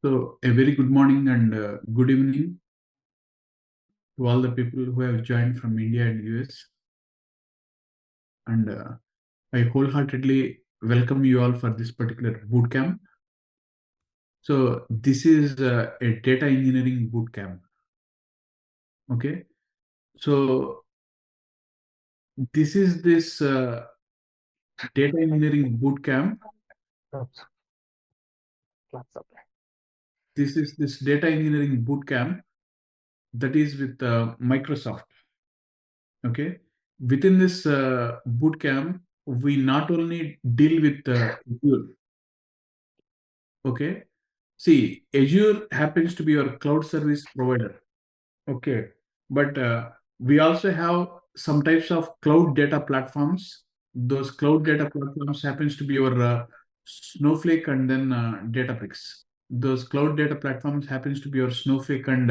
So, a very good morning and good evening to all the people who have joined from India and US. And I wholeheartedly welcome you all for this particular bootcamp. So, this is a data engineering bootcamp. Okay. So, this data engineering bootcamp. This is this data engineering bootcamp that is with Microsoft. Okay. Within this bootcamp, we not only deal with Azure. Okay. See, Azure happens to be your cloud service provider. Okay. But we also have some types of cloud data platforms. Those cloud data platforms happens to be your Snowflake and then Databricks. Those cloud data platforms happens to be your Snowflake and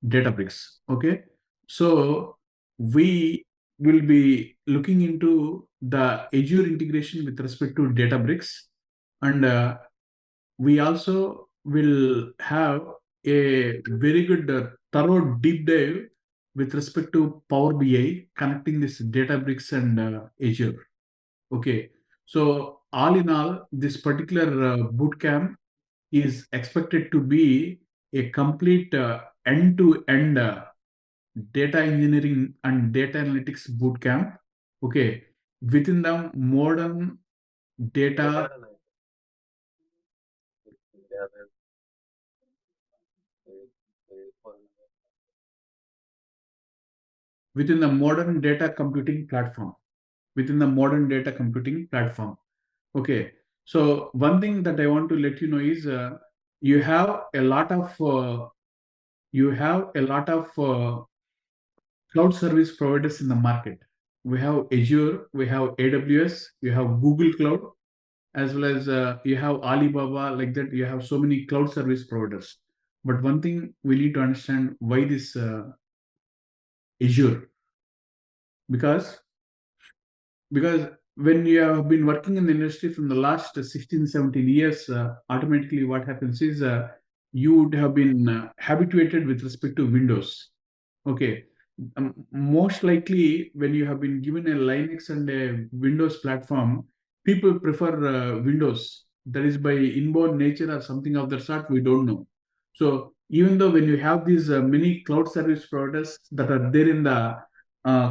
Databricks. Okay. So we will be looking into the Azure integration with respect to Databricks, and we also will have a very good thorough deep dive with respect to Power BI, connecting this Databricks and Azure. Okay, so all in all, this particular bootcamp is expected to be a complete end-to-end data engineering and data analytics bootcamp. Okay, within the modern data within the modern data computing platform. Within the modern data computing platform. Okay. So one thing that I want to let you know is you have a lot of cloud service providers in the market. We have Azure, we have AWS, you have Google Cloud, as well as you have Alibaba. Like that, you have so many cloud service providers. But one thing we need to understand, why this Azure, because because when you have been working in the industry from the last 16 17 years, automatically what happens is you would have been habituated with respect to Windows. Okay. Most likely when you have been given a Linux and a Windows platform, people prefer Windows. That is by inborn nature or something of that sort, we don't know. So even though when you have these many cloud service providers that are there in the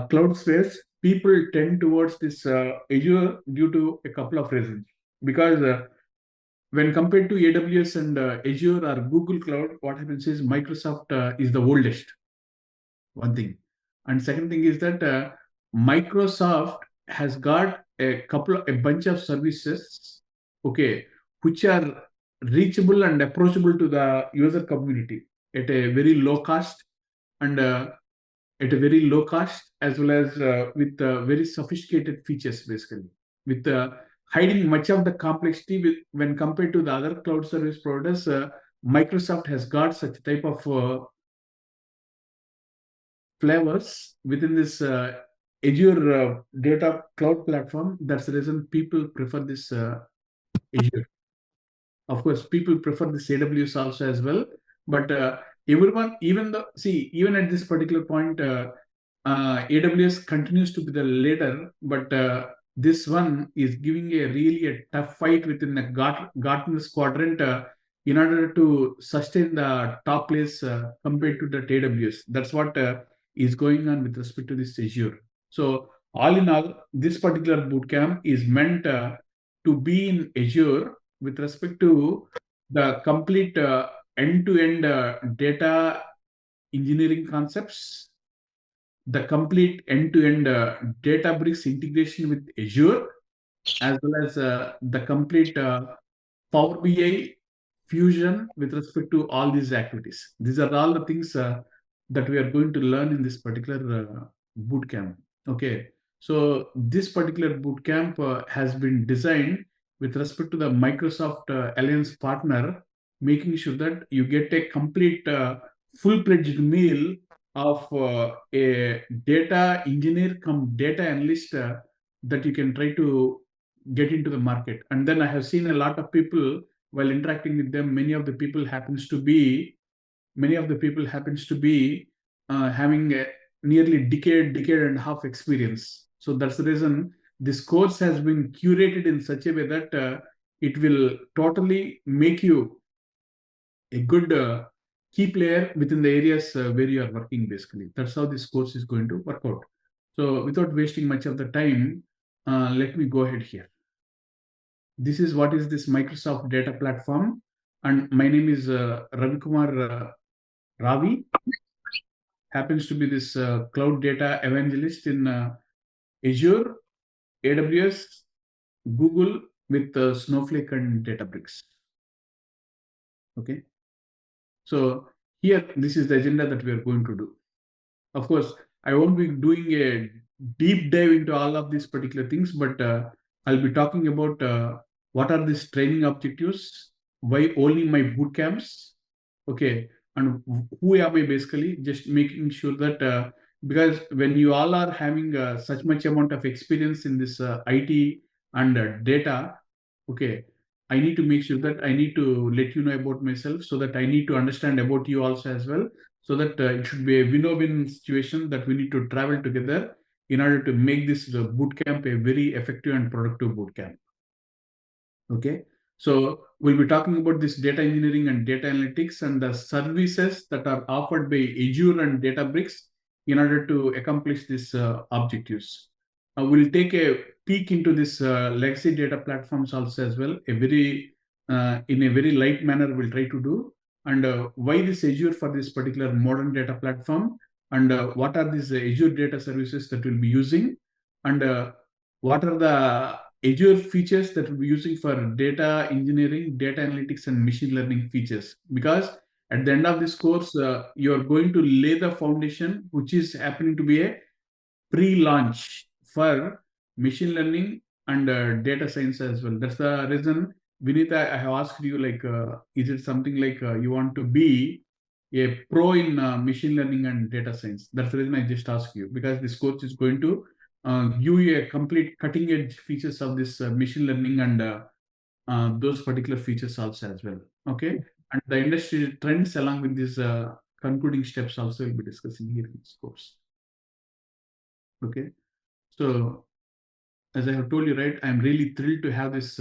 cloud space, people tend towards this Azure due to a couple of reasons. Because when compared to AWS and Azure or Google Cloud, what happens is Microsoft is the oldest. One thing, and second thing is that Microsoft has got a bunch of services, okay, which are reachable and approachable to the user community at a very low cost, and as well as with very sophisticated features, basically, with hiding much of the complexity when compared to the other cloud service providers. Microsoft has got such type of flavors within this Azure data cloud platform. That's the reason people prefer this Azure. Of course, people prefer this AWS also as well, but everyone, even though, see, even at this particular point, AWS continues to be the leader, but this one is giving a really a tough fight within the Gartner's quadrant in order to sustain the top place compared to the AWS. That's what is going on with respect to this Azure. So all in all, this particular bootcamp is meant to be in Azure with respect to the complete end-to-end data engineering concepts, the complete end-to-end Databricks integration with Azure, as well as the complete Power BI fusion with respect to all these activities. These are all the things that we are going to learn in this particular bootcamp. Okay, so this particular bootcamp has been designed with respect to the Microsoft Alliance partner, making sure that you get a complete full-fledged meal of a data engineer come data analyst that you can try to get into the market. And then I have seen a lot of people while interacting with them, many of the people happens to be having a nearly decade and a half experience. So that's the reason this course has been curated in such a way that it will totally make you a good key player within the areas where you are working. Basically, that's how this course is going to work out. So without wasting much of the time, let me go ahead here. This is what is this Microsoft data platform, and my name is Ravi Kumar Ravi, happens to be this cloud data evangelist in Azure, AWS, Google, with Snowflake and Databricks. Okay. So here, this is the agenda that we are going to do. Of course, I won't be doing a deep dive into all of these particular things, but I'll be talking about what are these training objectives, why only my boot camps, okay, and who am I, basically, just making sure that because when you all are having such much amount of experience in this IT and data, okay, I need to make sure that I need to let you know about myself, so that I need to understand about you also as well, so that it should be a win-win situation, that we need to travel together in order to make this boot camp a very effective and productive boot camp. Okay, so we'll be talking about this data engineering and data analytics and the services that are offered by Azure and Databricks in order to accomplish these objectives. We'll take a peek into this legacy data platforms also as well, in a very light manner we'll try to do, and why this Azure for this particular modern data platform, and what are these Azure data services that we'll be using, and what are the Azure features that we'll be using for data engineering, data analytics, and machine learning features. Because at the end of this course, you are going to lay the foundation, which is happening to be a pre-launch for machine learning and data science as well. That's the reason, Vinita, I have asked you, like, is it something like you want to be a pro in machine learning and data science? That's the reason I just asked you, because this course is going to give you a complete cutting edge features of this machine learning and those particular features also as well. Okay, and the industry trends along with these concluding steps also will be discussing here in this course. Okay, so as I have told you, right, I'm really thrilled to have this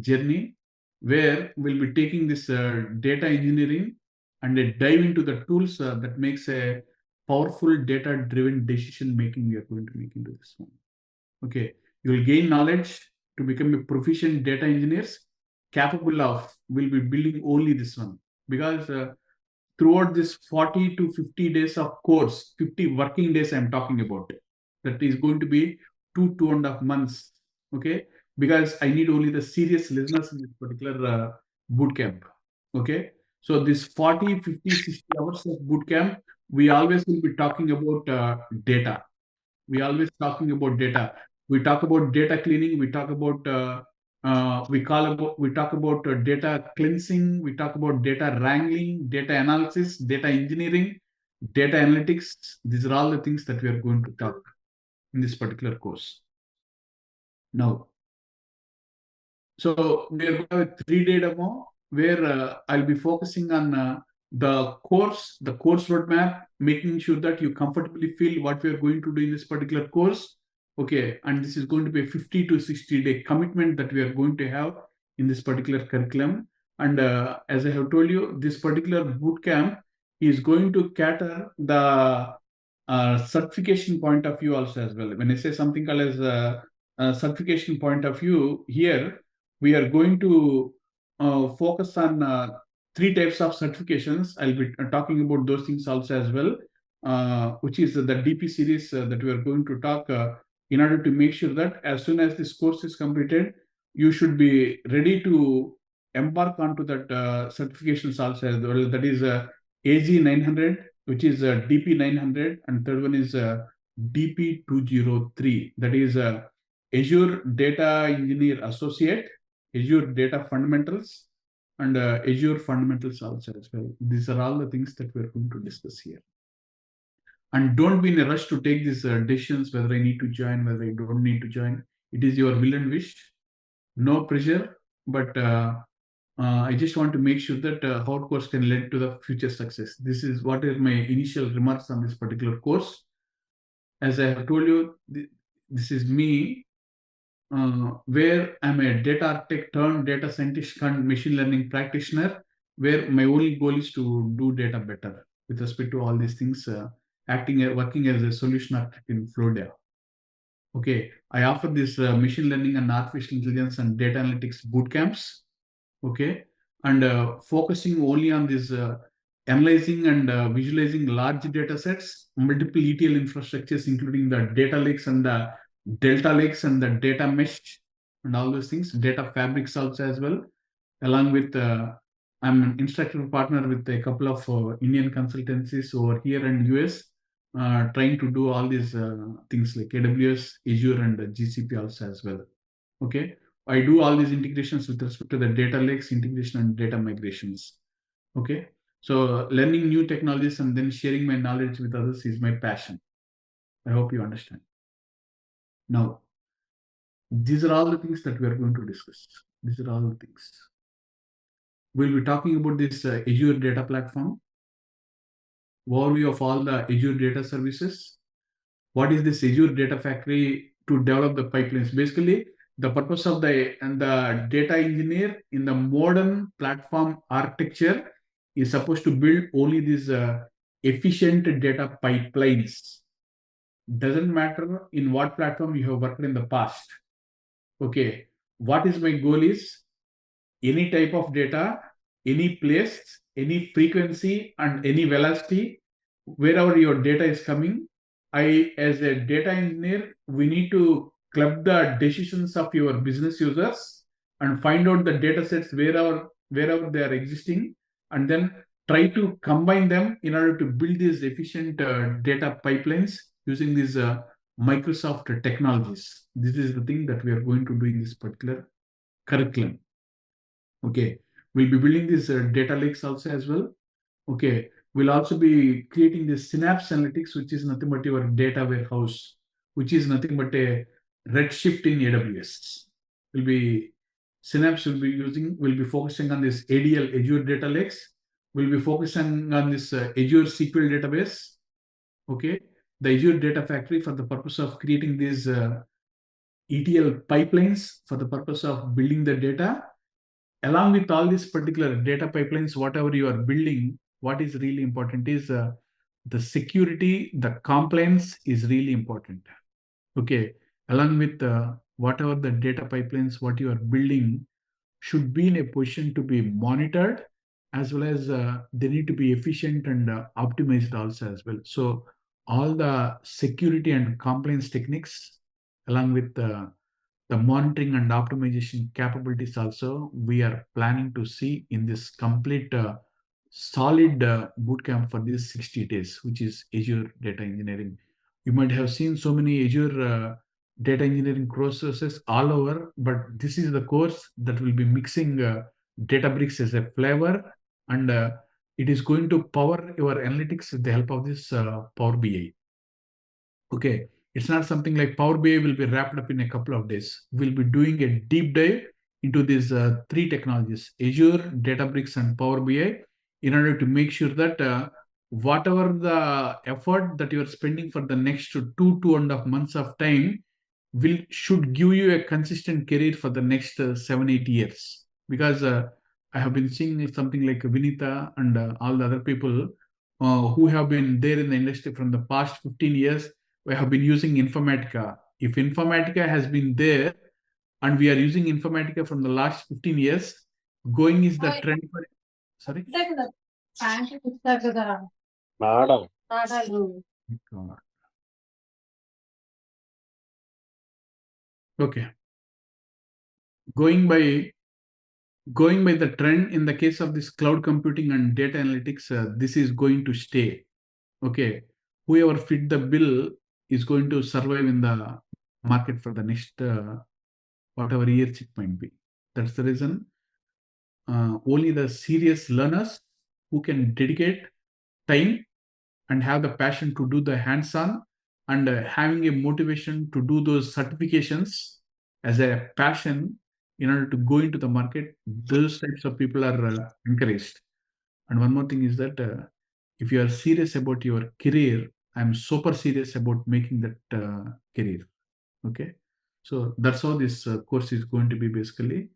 journey where we'll be taking this data engineering and a dive into the tools that makes a powerful data-driven decision making we are going to make into this one. Okay, you will gain knowledge to become a proficient data engineers capable of, will be building only this one, because throughout this 40 to 50 days of course, 50 working days I'm talking about, that is going to be 2.5 months. Okay, because I need only the serious listeners in this particular boot camp. Okay, so this 40, 50, 60 hours of boot camp, we always will be talking about data. We always talking about data. We talk about data cleaning. We talk about we talk about data cleansing. We talk about data wrangling, data analysis, data engineering, data analytics. These are all the things that we are going to talk in this particular course. Now, so we are going to have a 3-day demo where I'll be focusing on the course roadmap, making sure that you comfortably feel what we are going to do in this particular course. Okay, and this is going to be a 50 to 60-day commitment that we are going to have in this particular curriculum. And as I have told you, this particular boot camp is going to cater the certification point of view also as well. When I say something called as certification point of view, here we are going to focus on 3 types of certifications. I'll be talking about those things also as well, which is the DP series that we are going to talk in order to make sure that as soon as this course is completed, you should be ready to embark onto that certifications also as well. That is AG 900, which is DP 900, and third one is DP 203. That is Azure Data Engineer Associate, Azure Data Fundamentals, and Azure Fundamentals also as well. These are all the things that we're going to discuss here. And don't be in a rush to take these decisions, whether I need to join, whether I don't need to join. It is your will and wish. No pressure, but I just want to make sure that how course can lead to the future success. This is what are my initial remarks on this particular course. As I have told you, this is me, where I'm a data architect turned data scientist turned machine learning practitioner, where my only goal is to do data better with respect to all these things, working as a solution architect in Florida. Okay, I offer this machine learning and artificial intelligence and data analytics boot camps. Okay, and focusing only on this analyzing and visualizing large data sets, multiple ETL infrastructures, including the data lakes and the delta lakes and the data mesh and all those things, data fabrics also as well. Along with, I'm an instructor partner with a couple of Indian consultancies over here in US, trying to do all these things like AWS, Azure, and GCP also as well. Okay, I do all these integrations with respect to the data lakes integration and data migrations. Okay, so learning new technologies and then sharing my knowledge with others is my passion. I hope you understand. Now, these are all the things that we are going to discuss. These are all the things. We'll be talking about this Azure Data Platform, overview of all the Azure data services. What is this Azure Data Factory to develop the pipelines? Basically, the purpose of the data engineer in the modern platform architecture is supposed to build only these efficient data pipelines. Doesn't matter in what platform you have worked in the past. Okay, what is my goal is any type of data, any place, any frequency, and any velocity, wherever your data is coming. I, as a data engineer, we need to club the decisions of your business users and find out the data sets wherever they are existing, and then try to combine them in order to build these efficient data pipelines using these Microsoft technologies. This is the thing that we are going to do in this particular curriculum. Okay, we'll be building these data lakes also as well. Okay, we'll also be creating this Synapse Analytics, which is nothing but your data warehouse, which is nothing but a Redshift in AWS. Will be Synapse will be focusing on this ADL, Azure Data Lakes. We'll be focusing on this Azure SQL database. Okay, the Azure Data Factory for the purpose of creating these ETL pipelines for the purpose of building the data. Along with all these particular data pipelines, whatever you are building, what is really important is the security, the compliance is really important. Okay, along with whatever the data pipelines, what you are building should be in a position to be monitored, as well as they need to be efficient and optimized also as well. So all the security and compliance techniques, along with the monitoring and optimization capabilities also we are planning to see in this complete solid bootcamp for these 60 days, which is Azure Data Engineering. You might have seen so many Azure data engineering courses all over, but this is the course that will be mixing Databricks as a flavor, and it is going to power your analytics with the help of this Power BI. Okay, it's not something like Power BI will be wrapped up in a couple of days. We'll be doing a deep dive into these three technologies, Azure, Databricks, and Power BI, in order to make sure that whatever the effort that you're spending for the next 2.5 months of time should give you a consistent career for the next 7-8 years. Because I have been seeing something like Vinita and all the other people who have been there in the industry from the past 15 years. We have been using Informatica. If Informatica has been there and we are using Informatica from the last 15 years, going is the trend for, sorry? Okay. Going by the trend in the case of this cloud computing and data analytics, this is going to stay. Okay. Whoever fit the bill is going to survive in the market for the next whatever years it might be. That's the reason only the serious learners who can dedicate time and have the passion to do the hands-on and having a motivation to do those certifications as a passion in order to go into the market, those types of people are encouraged. And one more thing is that if you are serious about your career, I'm super serious about making that career. Okay. So that's how this course is going to be basically.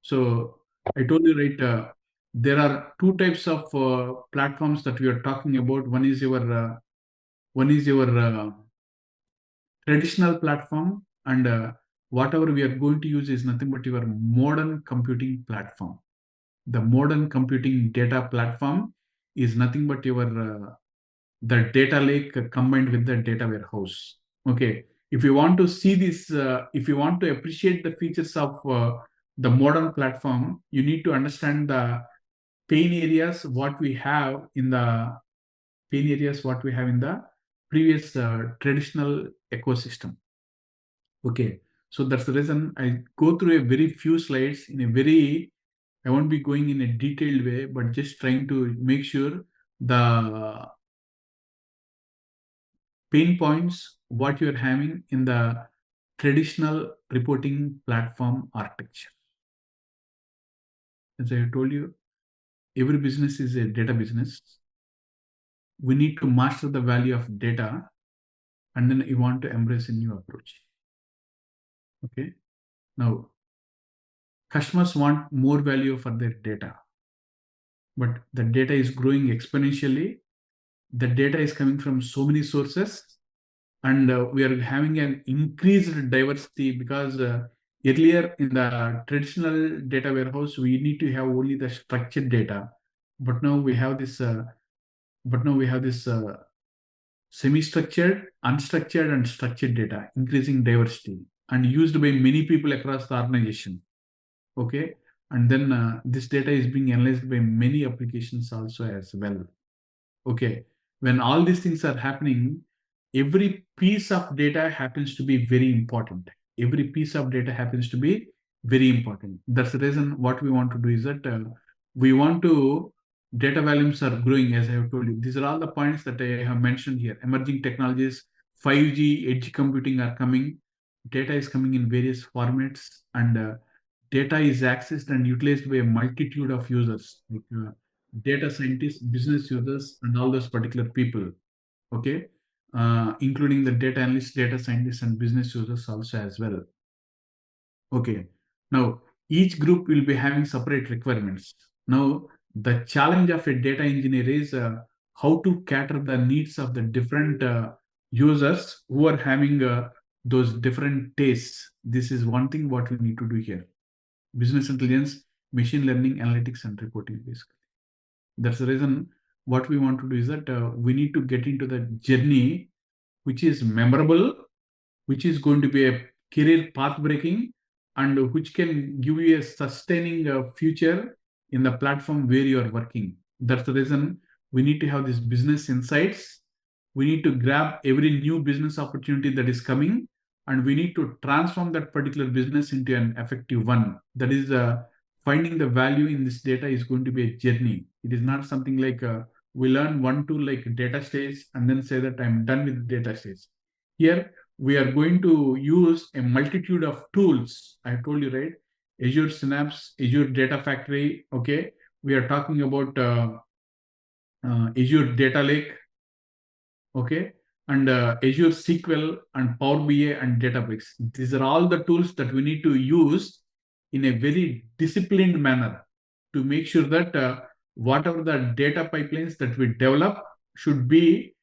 So I told you, right, there are two types of platforms that we are talking about. One is your traditional platform, and whatever we are going to use is nothing but your modern computing platform. The modern computing data platform is nothing but your the data lake combined with the data warehouse. Okay, if you want to see this, if you want to appreciate the features of the modern platform, you need to understand the pain areas what we have in the previous traditional ecosystem. Okay, so that's the reason I go through a very few slides in a very, I won't be going in a detailed way, but just trying to make sure the pain points what you're having in the traditional reporting platform architecture. As I told you, every business is a data business. We need to master the value of data, and then you want to embrace a new approach. Okay. Now, customers want more value for their data, but the data is growing exponentially. The data is coming from so many sources, and we are having an increased diversity because earlier in the traditional data warehouse we need to have only the structured data, but now we have this semi-structured, unstructured, and structured data, increasing diversity and used by many people across the organization. Okay, and then this data is being analyzed by many applications also as well. Okay, when all these things are happening, every piece of data happens to be very important. Every piece of data happens to be very important. That's the reason what we want to do is that we want to, data volumes are growing, as I have told you. These are all the points that I have mentioned here. Emerging technologies, 5G, edge computing are coming. Data is coming in various formats, and data is accessed and utilized by a multitude of users, like data scientists, business users, and all those particular people. Okay, including the data analysts, data scientists, and business users also as well. Okay, now each group will be having separate requirements. Now the challenge of a data engineer is how to cater the needs of the different users who are having those different tastes. This is one thing what we need to do here. Business intelligence, machine learning, analytics, and reporting, basically. That's the reason what we want to do is that we need to get into the journey which is memorable, which is going to be a career path breaking, and which can give you a sustaining future in the platform where you are working. That's the reason we need to have these business insights. We need to grab every new business opportunity that is coming, and we need to transform that particular business into an effective one. That is finding the value in this data is going to be a journey. It is not something like we learn one tool like data stage and then say that I'm done with data stage. Here we are going to use a multitude of tools. I told you, right? Azure Synapse, Azure Data Factory. Okay, we are talking about Azure Data Lake. Okay, and Azure SQL and Power BI and Databricks. These are all the tools that we need to use in a very disciplined manner to make sure that whatever the data pipelines that we develop should be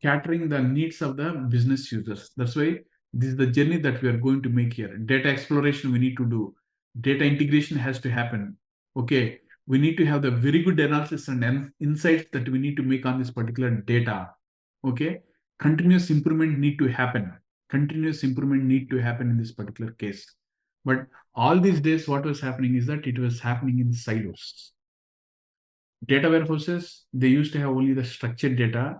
catering the needs of the business users. That's why this is the journey that we are going to make here. Data exploration we need to do. Data integration has to happen. Okay, we need to have the very good analysis and insights that we need to make on this particular data. Okay, continuous improvement need to happen. Continuous improvement need to happen in this particular case. But all these days, what was happening is that it was happening in silos. Data warehouses, they used to have only the structured data.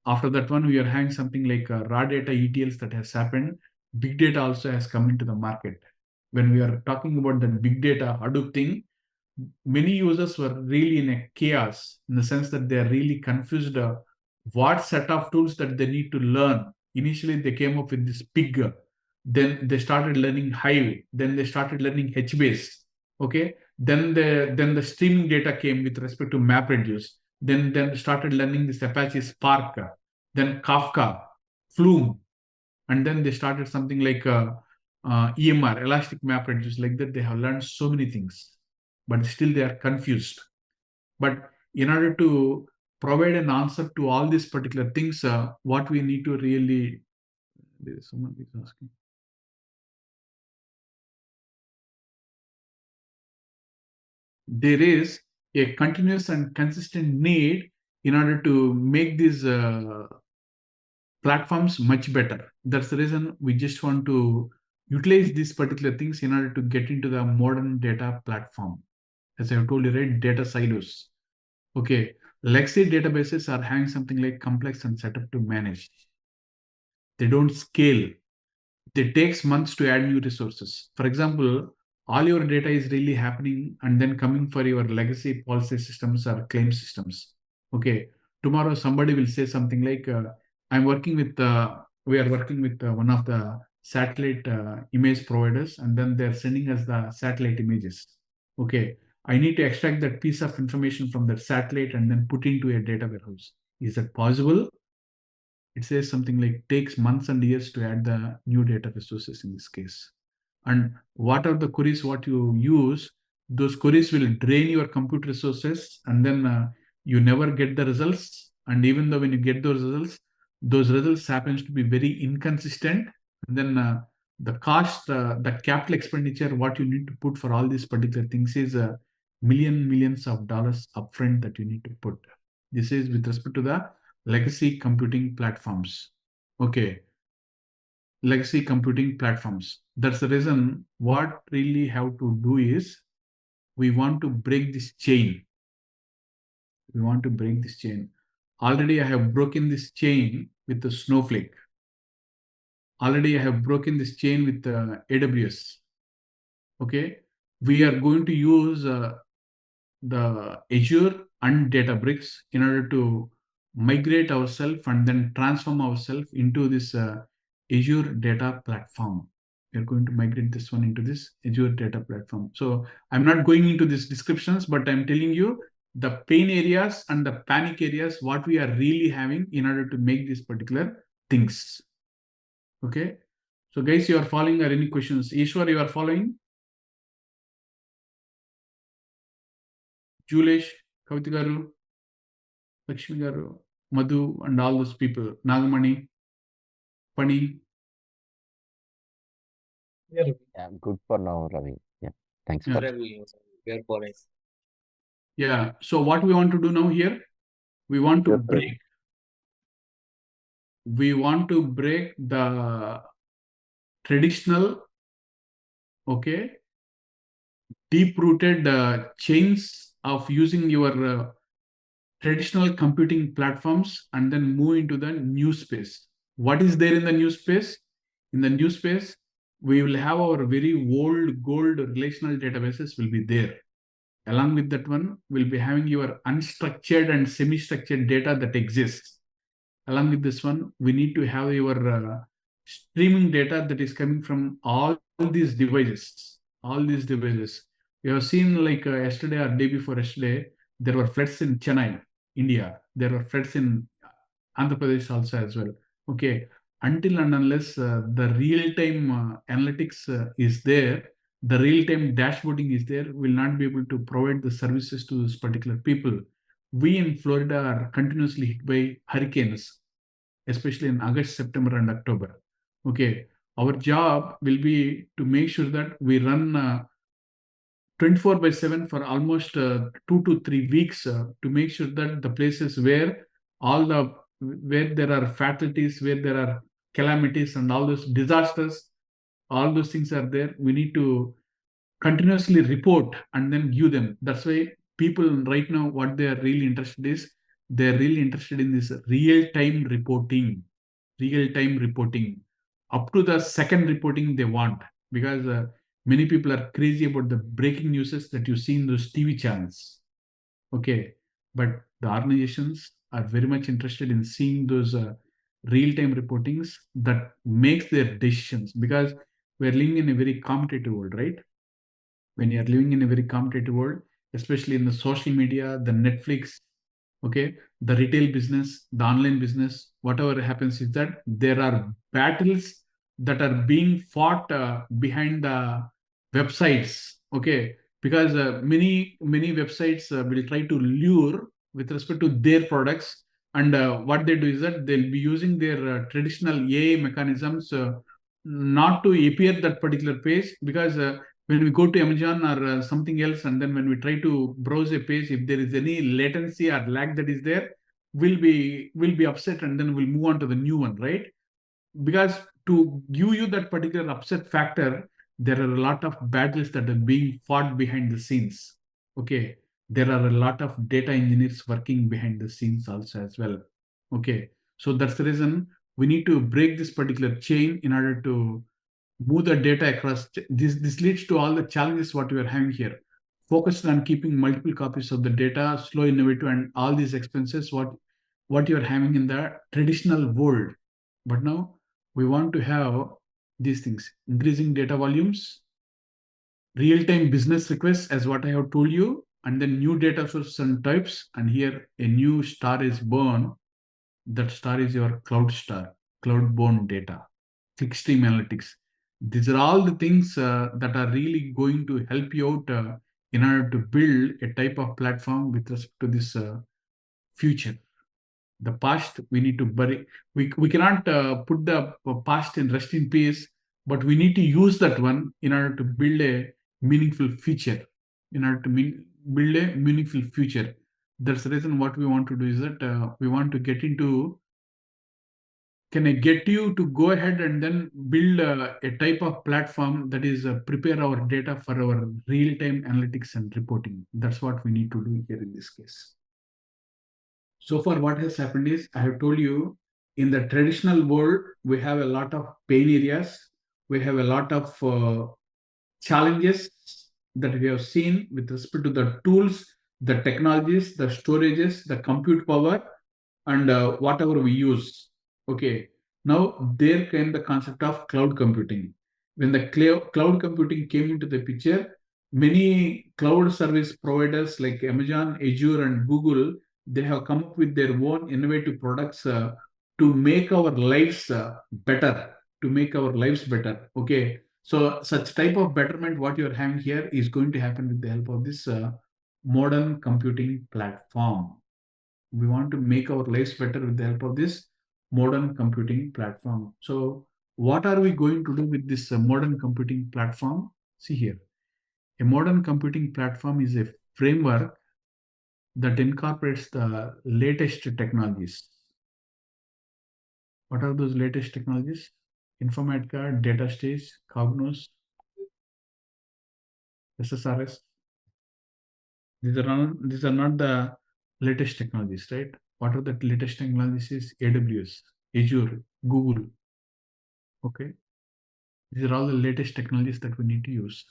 After that one, we are having something like raw data ETLs that has happened. Big data also has come into the market. When we are talking about the big data Hadoop thing, many users were really in a chaos in the sense that they are really confused what set of tools that they need to learn. Initially, they came up with this big Then they started learning Hive. Then they started learning HBase. Okay. Then the streaming data came with respect to MapReduce. Then started learning this Apache Spark. Then Kafka, Flume, and then they started something like EMR, Elastic MapReduce. Like that, they have learned so many things, but still they are confused. But in order to provide an answer to all these particular things, what we need to really, someone is asking. There is a continuous and consistent need in order to make these platforms much better. That's the reason we just want to utilize these particular things in order to get into the modern data platform. As I have told you, right, data silos. Okay, legacy databases are having something like complex and setup to manage. They don't scale. It takes months to add new resources. For example, all your data is really happening and then coming for your legacy policy systems or claim systems. Okay, tomorrow somebody will say something like, we are working with one of the satellite image providers, and then they're sending us the satellite images. Okay, I need to extract that piece of information from that satellite and then put into a data warehouse. Is that possible? It says something like takes months and years to add the new data resources in this case. And what are the queries what you use? Those queries will drain your compute resources, and then you never get the results. And even though when you get those results happens to be very inconsistent. And then the cost, the capital expenditure, what you need to put for all these particular things is millions of dollars upfront that you need to put. This is with respect to the legacy computing platforms. Okay, legacy computing platforms. That's the reason what really have to do is we want to break this chain. We want to break this chain. Already I have broken this chain with the Snowflake. Already I have broken this chain with AWS. Okay, we are going to use the Azure and Databricks in order to migrate ourselves and then transform ourselves into this Azure data platform. We're going to migrate this one into this Azure data platform. So I'm not going into these descriptions, but I'm telling you the pain areas and the panic areas, what we are really having in order to make these particular things. Okay. So guys, you are following or any questions? Ishwar, you are following? Julesh, Kavita garu, Lakshmi garu, Madhu, and all those people, Nagamani, Pani. Yeah, Yeah, good for now, Ravi. Yeah, thanks Yeah. for Ravi, we are following. Yeah. So what we want to do now here, we want to Yes, sir. break. We want to break the traditional, okay, deep-rooted chains of using your traditional computing platforms and then move into the new space. What is there in the new space? In the new space, we will have our very old gold relational databases will be there. Along with that one, we'll be having your unstructured and semi-structured data that exists. Along with this one, we need to have your streaming data that is coming from all these devices. All these devices. You have seen like yesterday or day before yesterday, there were floods in Chennai, India. There were floods in Andhra Pradesh also as well. Okay, until and unless the real-time analytics is there, the real-time dashboarding is there, will not be able to provide the services to those particular people. We in Florida are continuously hit by hurricanes, especially in August, September, and October. Okay, our job will be to make sure that we run 24/7 for almost 2 to 3 weeks to make sure that the places where there are fatalities, where there are calamities and all those disasters, all those things are there. We need to continuously report and then give them. That's why people right now, what they are really interested is, they're really interested in this real-time reporting, up to the second reporting they want, because many people are crazy about the breaking news that you see in those TV channels. Okay, but the organizations are very much interested in seeing those real-time reportings that makes their decisions, because we're living in a very competitive world, right? When you're living in a very competitive world, especially in the social media, the Netflix, okay, the retail business, the online business, whatever happens is that there are battles that are being fought behind the websites, okay, because many websites will try to lure with respect to their products, and what they do is that they'll be using their traditional AI mechanisms not to appear that particular page, because when we go to Amazon or something else, and then when we try to browse a page, if there is any latency or lag that is there, we'll be upset, and then we'll move on to the new one, right? Because to give you that particular upset factor, there are a lot of battles that are being fought behind the scenes. Okay, there are a lot of data engineers working behind the scenes also as well. Okay, so that's the reason we need to break this particular chain in order to move the data across. This leads to all the challenges what we are having here. Focused on keeping multiple copies of the data, slow, innovative, and all these expenses what you're having in the traditional world. But now we want to have these things: increasing data volumes, real-time business requests, as what I have told you, and then new data sources and types. And here a new star is born. That star is your cloud star, cloud-borne data, clickstream analytics. These are all the things that are really going to help you out in order to build a type of platform with respect to this future. The past we need to bury. We cannot put the past in rest in peace, but we need to use that one in order to build a meaningful future. In order to build a meaningful future. That's the reason what we want to do is that we want to get into. Can I get you to go ahead and then build a type of platform that is prepare our data for our real-time analytics and reporting? That's what we need to do here in this case. So far, what has happened is I have told you, in the traditional world, we have a lot of pain areas. We have a lot of challenges that we have seen with respect to the tools, the technologies, the storages, the compute power, and whatever we use. Okay. Now there came the concept of cloud computing. When the cloud computing came into the picture, many cloud service providers like Amazon, Azure, and Google, they have come up with their own innovative products to make our lives better. To make our lives better. Okay. So such type of betterment, what you're having here, is going to happen with the help of this modern computing platform. We want to make our lives better with the help of this modern computing platform. So what are we going to do with this modern computing platform? See here, a modern computing platform is a framework that incorporates the latest technologies. What are those latest technologies? Informatica, data stage, Cognos, SSRS. These are not the latest technologies, right? What are the latest technologies? Is AWS, Azure, Google. Okay, these are all the latest technologies that we need to use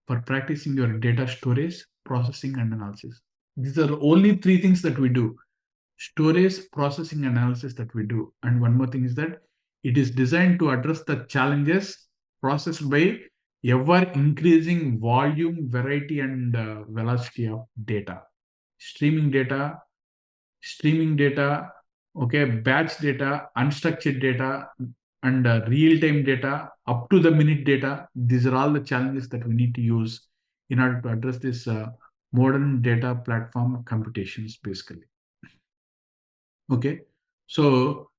for practicing your data storage, processing, and analysis. These are only three things that we do: storage, processing, analysis that we do. And one more thing is that it is designed to address the challenges processed by ever increasing volume, variety, and velocity of data. Streaming data, okay, batch data, unstructured data, and real-time data, up to the minute data. These are all the challenges that we need to use in order to address this modern data platform computations, basically. Okay, so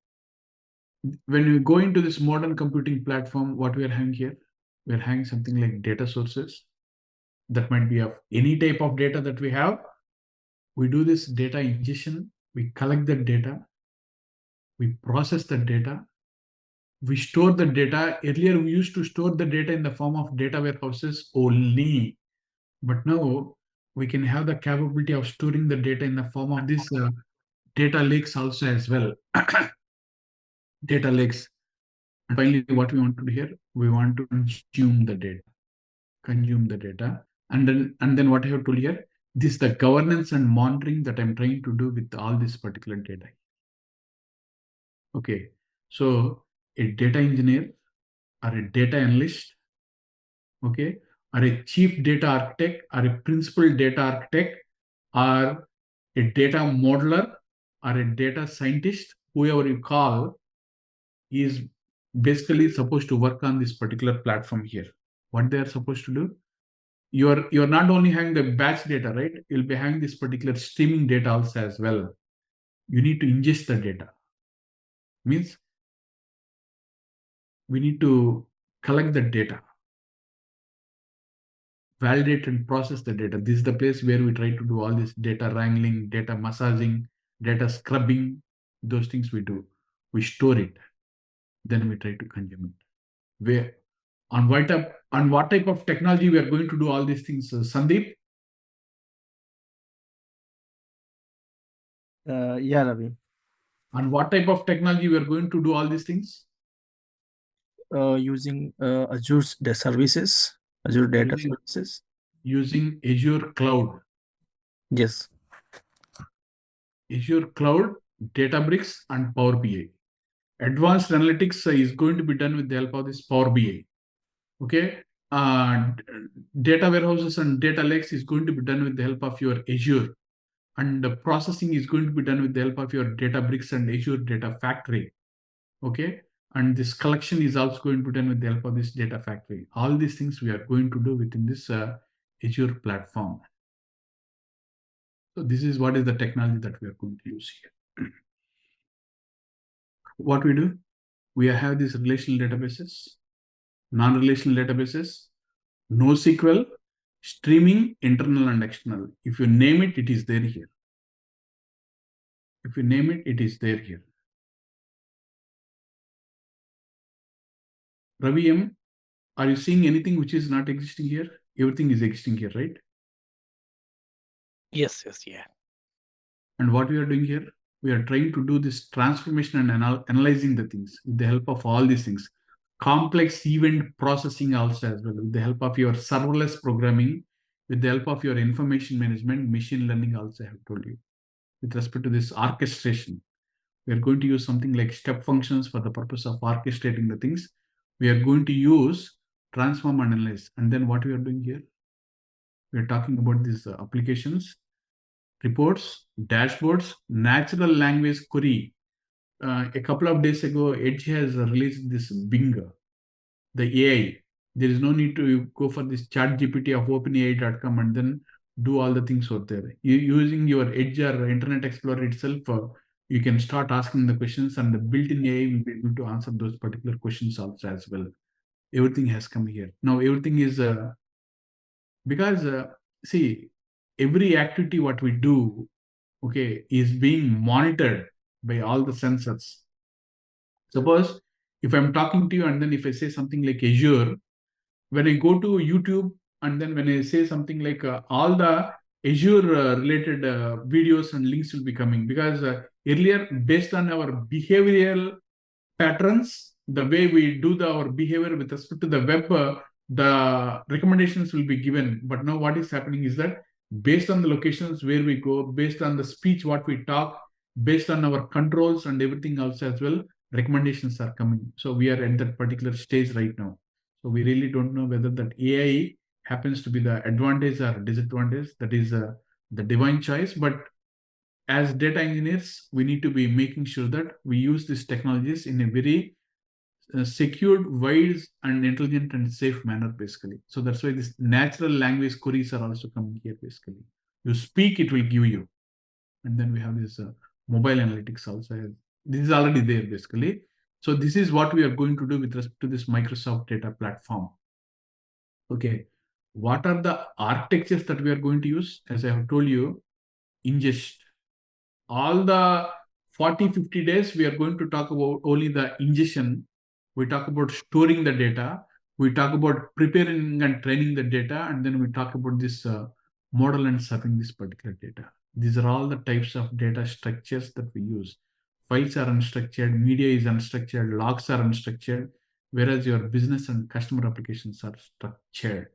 when we go into this modern computing platform, what we are having here, we are having something like data sources that might be of any type of data that we have. We do this data ingestion, we collect the data, we process the data, we store the data. Earlier, we used to store the data in the form of data warehouses only, but now we can have the capability of storing the data in the form of this data lakes also as well. Data lakes. And finally, what we want to do here, we want to consume the data, and then what I have told here, this is the governance and monitoring that I'm trying to do with all this particular data. Okay. So a data engineer or a data analyst, okay, or a chief data architect or a principal data architect or a data modeler or a data scientist, whoever you call, is basically supposed to work on this particular platform here. What they are supposed to do? You're not only having the batch data, right? You'll be having this particular streaming data also as well. You need to ingest the data. Means we need to collect the data, validate and process the data. This is the place where we try to do all this data wrangling, data massaging, data scrubbing. Those things we do. We store it, then we try to consume it. Where on what type of technology we are going to do all these things, Sandeep? Yeah, Ravi. On what type of technology we are going to do all these things? Using Azure services, Azure Data Using Services. using Azure Cloud, Yes. Azure Cloud, Databricks, and Power BI. Advanced analytics is going to be done with the help of this Power BI. Okay. Data warehouses and data lakes is going to be done with the help of your Azure, and the processing is going to be done with the help of your Databricks and Azure Data Factory. Okay. And this collection is also going to be done with the help of this Data Factory. All these things we are going to do within this Azure platform. So this is what is the technology that we are going to use here. What we do? We have these relational databases, non-relational databases, NoSQL, streaming, internal and external. If you name it, it is there here. If you name it, it is there here. Ravi M, are you seeing anything which is not existing here? Everything is existing here, right? Yes, yeah. And what we are doing here, we are trying to do this transformation and analyzing the things with the help of all these things. Complex event processing also as well, with the help of your serverless programming, with the help of your information management, machine learning also I have told you. With respect to this orchestration, we are going to use something like step functions for the purpose of orchestrating the things. We are going to use transform and analyze. And then what we are doing here, we are talking about these applications, reports, dashboards, natural language query. A couple of days ago, Edge has released this Bing, the AI. There is no need to go for this chat GPT of openai.com and then do all the things out there. Using your Edge or Internet Explorer itself, you can start asking the questions and the built-in AI will be able to answer those particular questions also as well. Everything has come here. Now everything is because see, every activity what we do, okay, is being monitored by all the sensors. Suppose if I'm talking to you and then if I say something like Azure, when I go to YouTube and then when I say something like all the Azure related videos and links will be coming, because earlier based on our behavioral patterns, the way we do our behavior with respect to the web, the recommendations will be given. But now what is happening is that based on the locations where we go, based on the speech what we talk, based on our controls and everything else as well, recommendations are coming. So we are at that particular stage right now. So we really don't know whether that AI happens to be the advantage or disadvantage. That is the divine choice. But as data engineers, we need to be making sure that we use these technologies in a very secured, wise, and intelligent and safe manner, basically. So that's why this natural language queries are also coming here, basically. You speak, it will give you. And then we have this mobile analytics also. This is already there, basically. So this is what we are going to do with respect to this Microsoft data platform. Okay. What are the architectures that we are going to use? As I have told you, ingest. All the 40, 50 days, we are going to talk about only the ingestion. We talk about storing the data. We talk about preparing and training the data. And then we talk about this model and serving this particular data. These are all the types of data structures that we use. Files are unstructured, media is unstructured, logs are unstructured, whereas your business and customer applications are structured.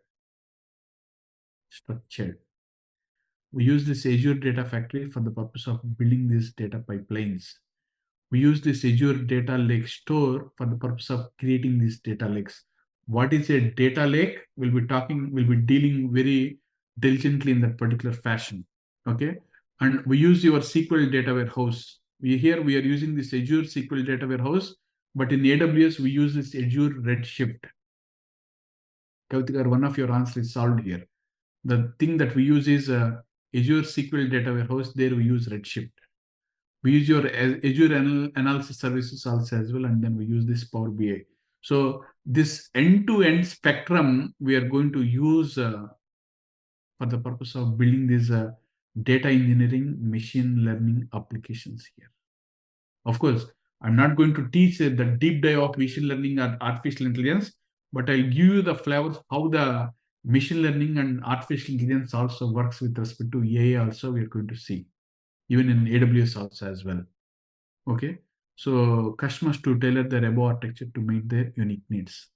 We use this Azure Data Factory for the purpose of building these data pipelines. we use this Azure Data Lake Store for the purpose of creating these data lakes. What is a data lake? We'll be dealing very diligently in that particular fashion. Okay. And we use your SQL data warehouse. We are using this Azure SQL data warehouse, but in AWS, we use this Azure Redshift. Kavitikar, one of your answers is solved here. The thing that we use is Azure SQL data warehouse. There we use Redshift. We use your Azure analysis services also as well, and then we use this Power BI. So this end-to-end spectrum we are going to use for the purpose of building these data engineering, machine learning applications here. Of course, I'm not going to teach the deep dive of machine learning or artificial intelligence, but I'll give you the flavors how the machine learning and artificial intelligence also works with respect to AI also we are going to see, even in AWS also as well. Okay, so customers to tailor their above architecture to meet their unique needs.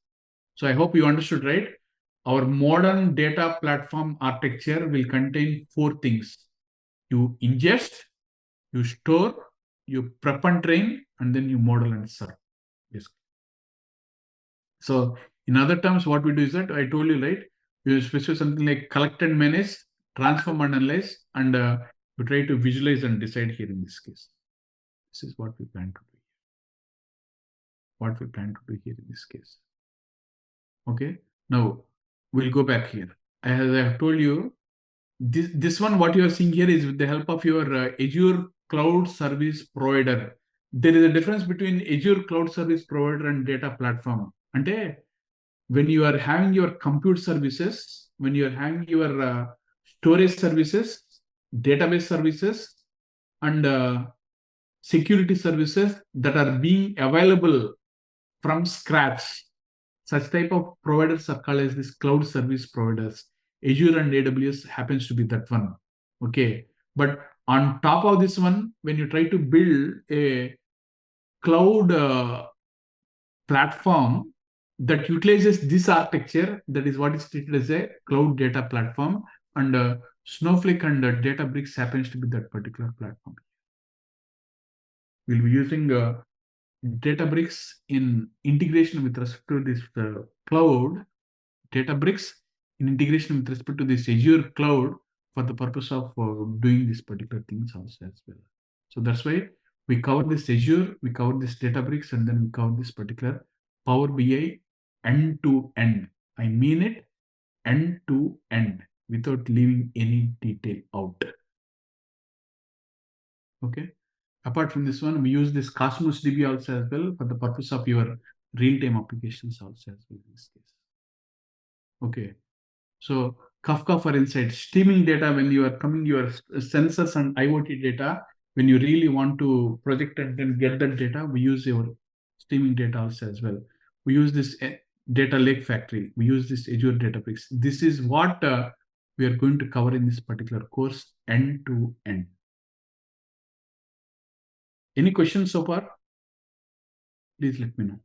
So I hope you understood, right? Our modern data platform architecture will contain 4 things. You ingest, you store, you prep and train, and then you model and serve. Yes. So in other terms, what we do is that I told you, right? We specify something like collect and manage, transform and analyze, and we try to visualize and decide here in this case. This is what we plan to do. What we plan to do here in this case. Okay. Now we'll go back here. As I have told you, this one, what you are seeing here is with the help of your Azure Cloud Service Provider. There is a difference between Azure Cloud Service Provider and data platform. And when you are having your compute services, when you are having your storage services, database services, and security services that are being available from scratch, such type of providers are called as these cloud service providers. Azure and AWS happens to be that one. Okay. But on top of this one, when you try to build a cloud platform that utilizes this architecture, that is what is treated as a cloud data platform, and Snowflake and Databricks happens to be that particular platform. We'll be using Databricks in integration with respect to this cloud, Databricks in integration with respect to this Azure cloud for the purpose of doing these particular things also as well. So that's why we cover this Azure, we cover this Databricks, and then we cover this particular Power BI end to end. I mean it, end to end, without leaving any detail out. Okay. Apart from this one, we use this Cosmos DB also as well for the purpose of your real-time applications also as well in this case. Okay. So Kafka for insights, streaming data when you are coming your sensors and IoT data, when you really want to project and then get that data, we use your streaming data also as well. We use this data lake factory. We use this Azure Databricks. This is what we are going to cover in this particular course, end to end. Any questions so far? Please let me know.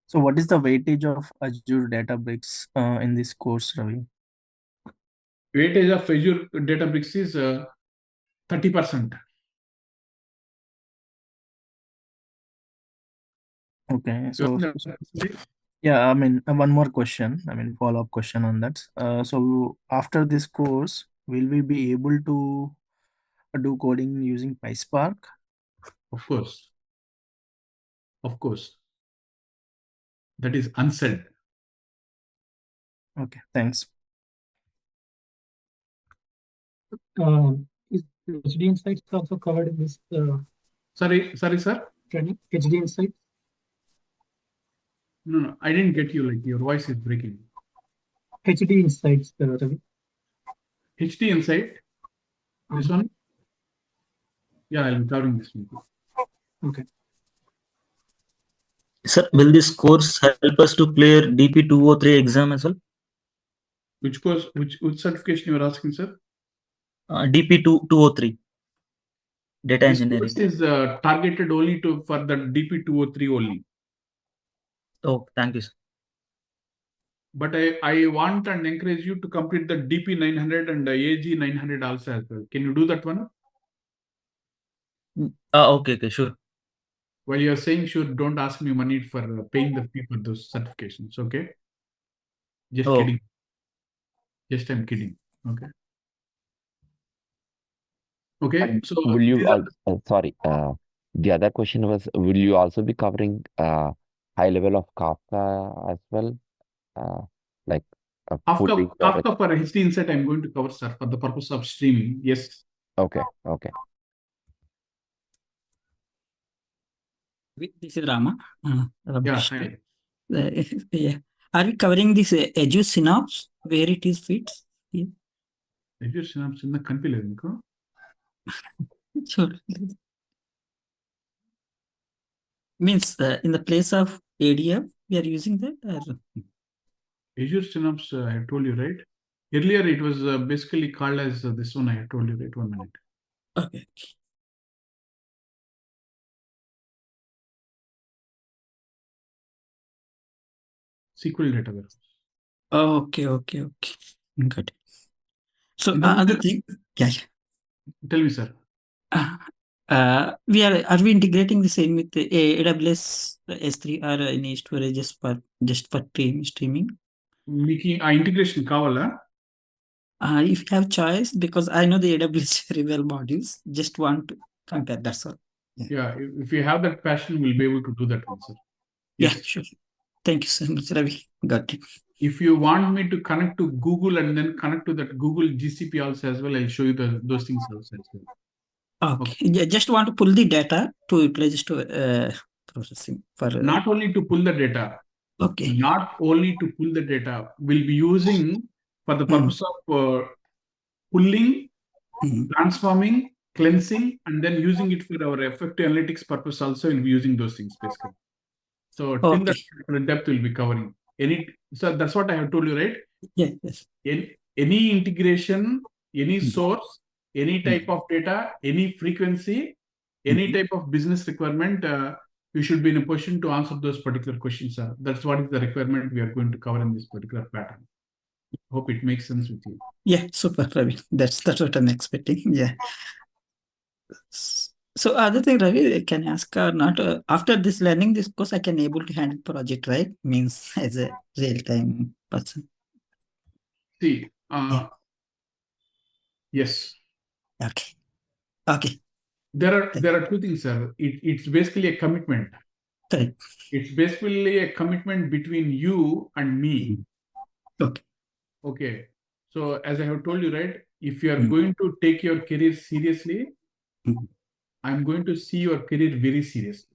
So what is the weightage of Azure Databricks in this course, Ravi? Weightage of Azure Databricks is 30%. Okay, so yeah, I mean, one more question. I mean, follow-up question on that. So after this course, will we be able to do coding using PySpark? Of course. Of course. That is unsaid. Okay, thanks. Is HD Insights also covered in this Sorry, sir. training? HD Insights? No, I didn't get you. Like your voice is breaking. HD Insights, Ravi. HD Insight. This one. Yeah, I'll be covering this one. Okay. Sir, will this course help us to clear DP 203 exam as well? Which course? Which certification you are asking, sir? DP 203. Data This engineering. course is targeted only for the DP 203 only. Oh, thank you, sir. But I want and encourage you to complete the DP 900 and AG 900 also as well. Can you do that one? Okay, sure. While you're saying sure, don't ask me money for paying the fee for those certifications. Okay. Just Oh, kidding. Just I'm kidding. Okay. Okay. And So will you these are sorry, the other question was, will you also be covering high level of Kafka as well? Like pulling the Kafka for HD Insight, I'm going to cover, sir, for the purpose of streaming. Yes. okay. This is Rama. Yeah. Ramakrishna. Hi. Yeah. Are we covering this Azure Synapse where it is fits? Yeah. Azure Synapse in the config. Sure. Means in the place of ADF, we are using that. Azure Synapse, I have told you, right? Earlier, it was basically called as this one. I have told you, right? 1 minute. Okay. SQL data warehouse. Okay. Got it. So In the other meantime, thing, yeah. tell me, sir. Are we integrating the same with the AWS S3 or any storage just for streaming? Making integration kavala. If you have choice, because I know the AWS very well modules, just want to compare. That's all. Yeah, if you have that passion, we'll be able to do that one, sir. Yeah, Yes. sure. Thank you so much, Ravi. Got it. If you want me to connect to Google and then connect to that Google GCP also as well, I'll show you those things also as well. Okay. Yeah, just want to pull the data to utilize processing for. Not only to pull the data, Okay. not only to pull the data, we'll be using for the purpose of pulling, transforming, cleansing, and then using it for our effective analytics purpose also, we'll be using those things basically. So till Okay. that depth we'll be covering. So that's what I have told you, right? Yeah, yes. Any integration, any source, any type of data, any frequency, any type of business requirement, you should be in a position to answer those particular questions, sir. That's what is the requirement we are going to cover in this particular pattern. Hope it makes sense with you. Yeah, super, Ravi. That's what I'm expecting. Yeah. So other thing, Ravi, can I ask or not? After this learning this course, I can able to handle project, right? Means as a real-time person. See, Yeah. yes. Okay. There are two things, sir. It's basically a commitment. Correct. It's basically a commitment between you and me. Okay. Okay. So as I have told you, right, if you are going to take your career seriously, I'm going to see your career very seriously.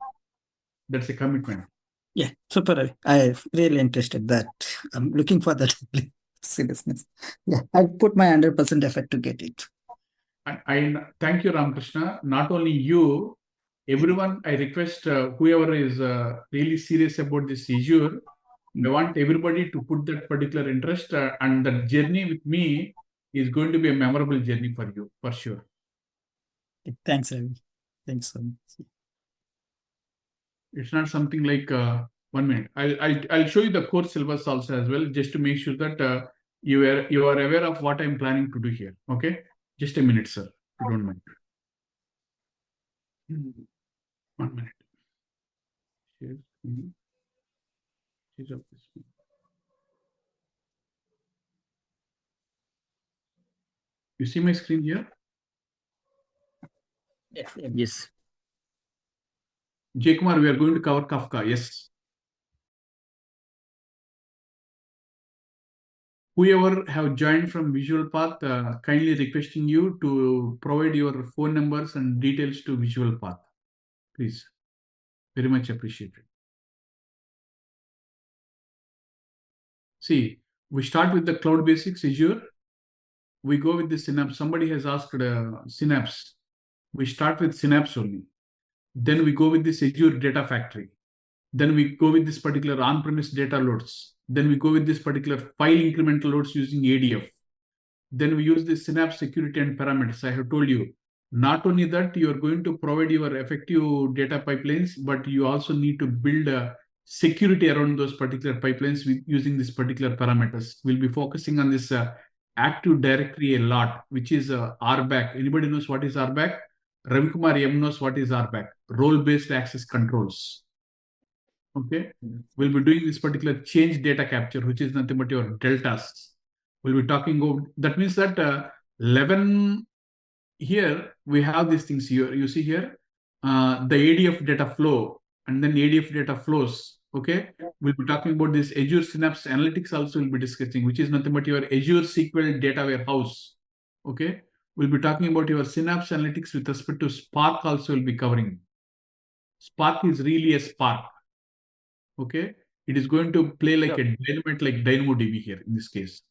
That's a commitment. Yeah, super, Ravi. I'm really interested that. I'm looking for that seriousness. Yeah, I'll put my 100% effort to get it. I thank you, Ramakrishna. Not only you, everyone, I request whoever is really serious about this issue, I want everybody to put that particular interest and that journey with me is going to be a memorable journey for you, for sure. Thanks, Ravi. Thanks so much. It's not something like 1 minute. I'll show you the course syllabus also as well, just to make sure that you are aware of what I'm planning to do here. Okay, just a minute, sir. If you don't mind. 1 minute. Share screen. Share of the screen. You see my screen here? Yes. Jay Kumar, we are going to cover Kafka. Yes. Whoever have joined from Visualpath, kindly requesting you to provide your phone numbers and details to Visualpath. Please. Very much appreciated. See, we start with the cloud basics, Azure. We go with the Synapse. Somebody has asked Synapse. We start with Synapse only. Then we go with this Azure Data Factory. Then we go with this particular on-premise data loads. Then we go with this particular file incremental loads using ADF. Then we use the Synapse security and parameters. I have told you, not only that you are going to provide your effective data pipelines, but you also need to build a security around those particular pipelines with using this particular parameters. We'll be focusing on this Active Directory a lot, which is RBAC. Anybody knows what is RBAC? Ravikumar M knows what is RBAC, role-based access controls. Okay, we'll be doing this particular change data capture, which is nothing but your deltas. We'll be talking about, that means that 11 here, we have these things here. You see here, the ADF data flow and then ADF data flows. Okay, we'll be talking about this Azure Synapse Analytics also we'll be discussing, which is nothing but your Azure SQL data warehouse. Okay, we'll be talking about your Synapse Analytics with respect to Spark also we'll be covering. Spark is really a Spark. Okay, it is going to play like a dynamite like DynamoDB here in this case.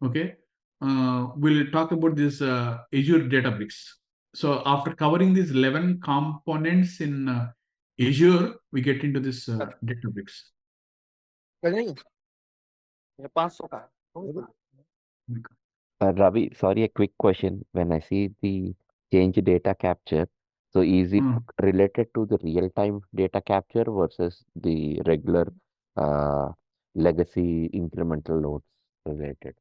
Okay, we'll talk about this Azure Databricks. So after covering these 11 components in Azure, we get into this Databricks. Ravi, sorry, a quick question. When I see the change data capture, so is it related to the real-time data capture versus the regular uh, legacy incremental loads related?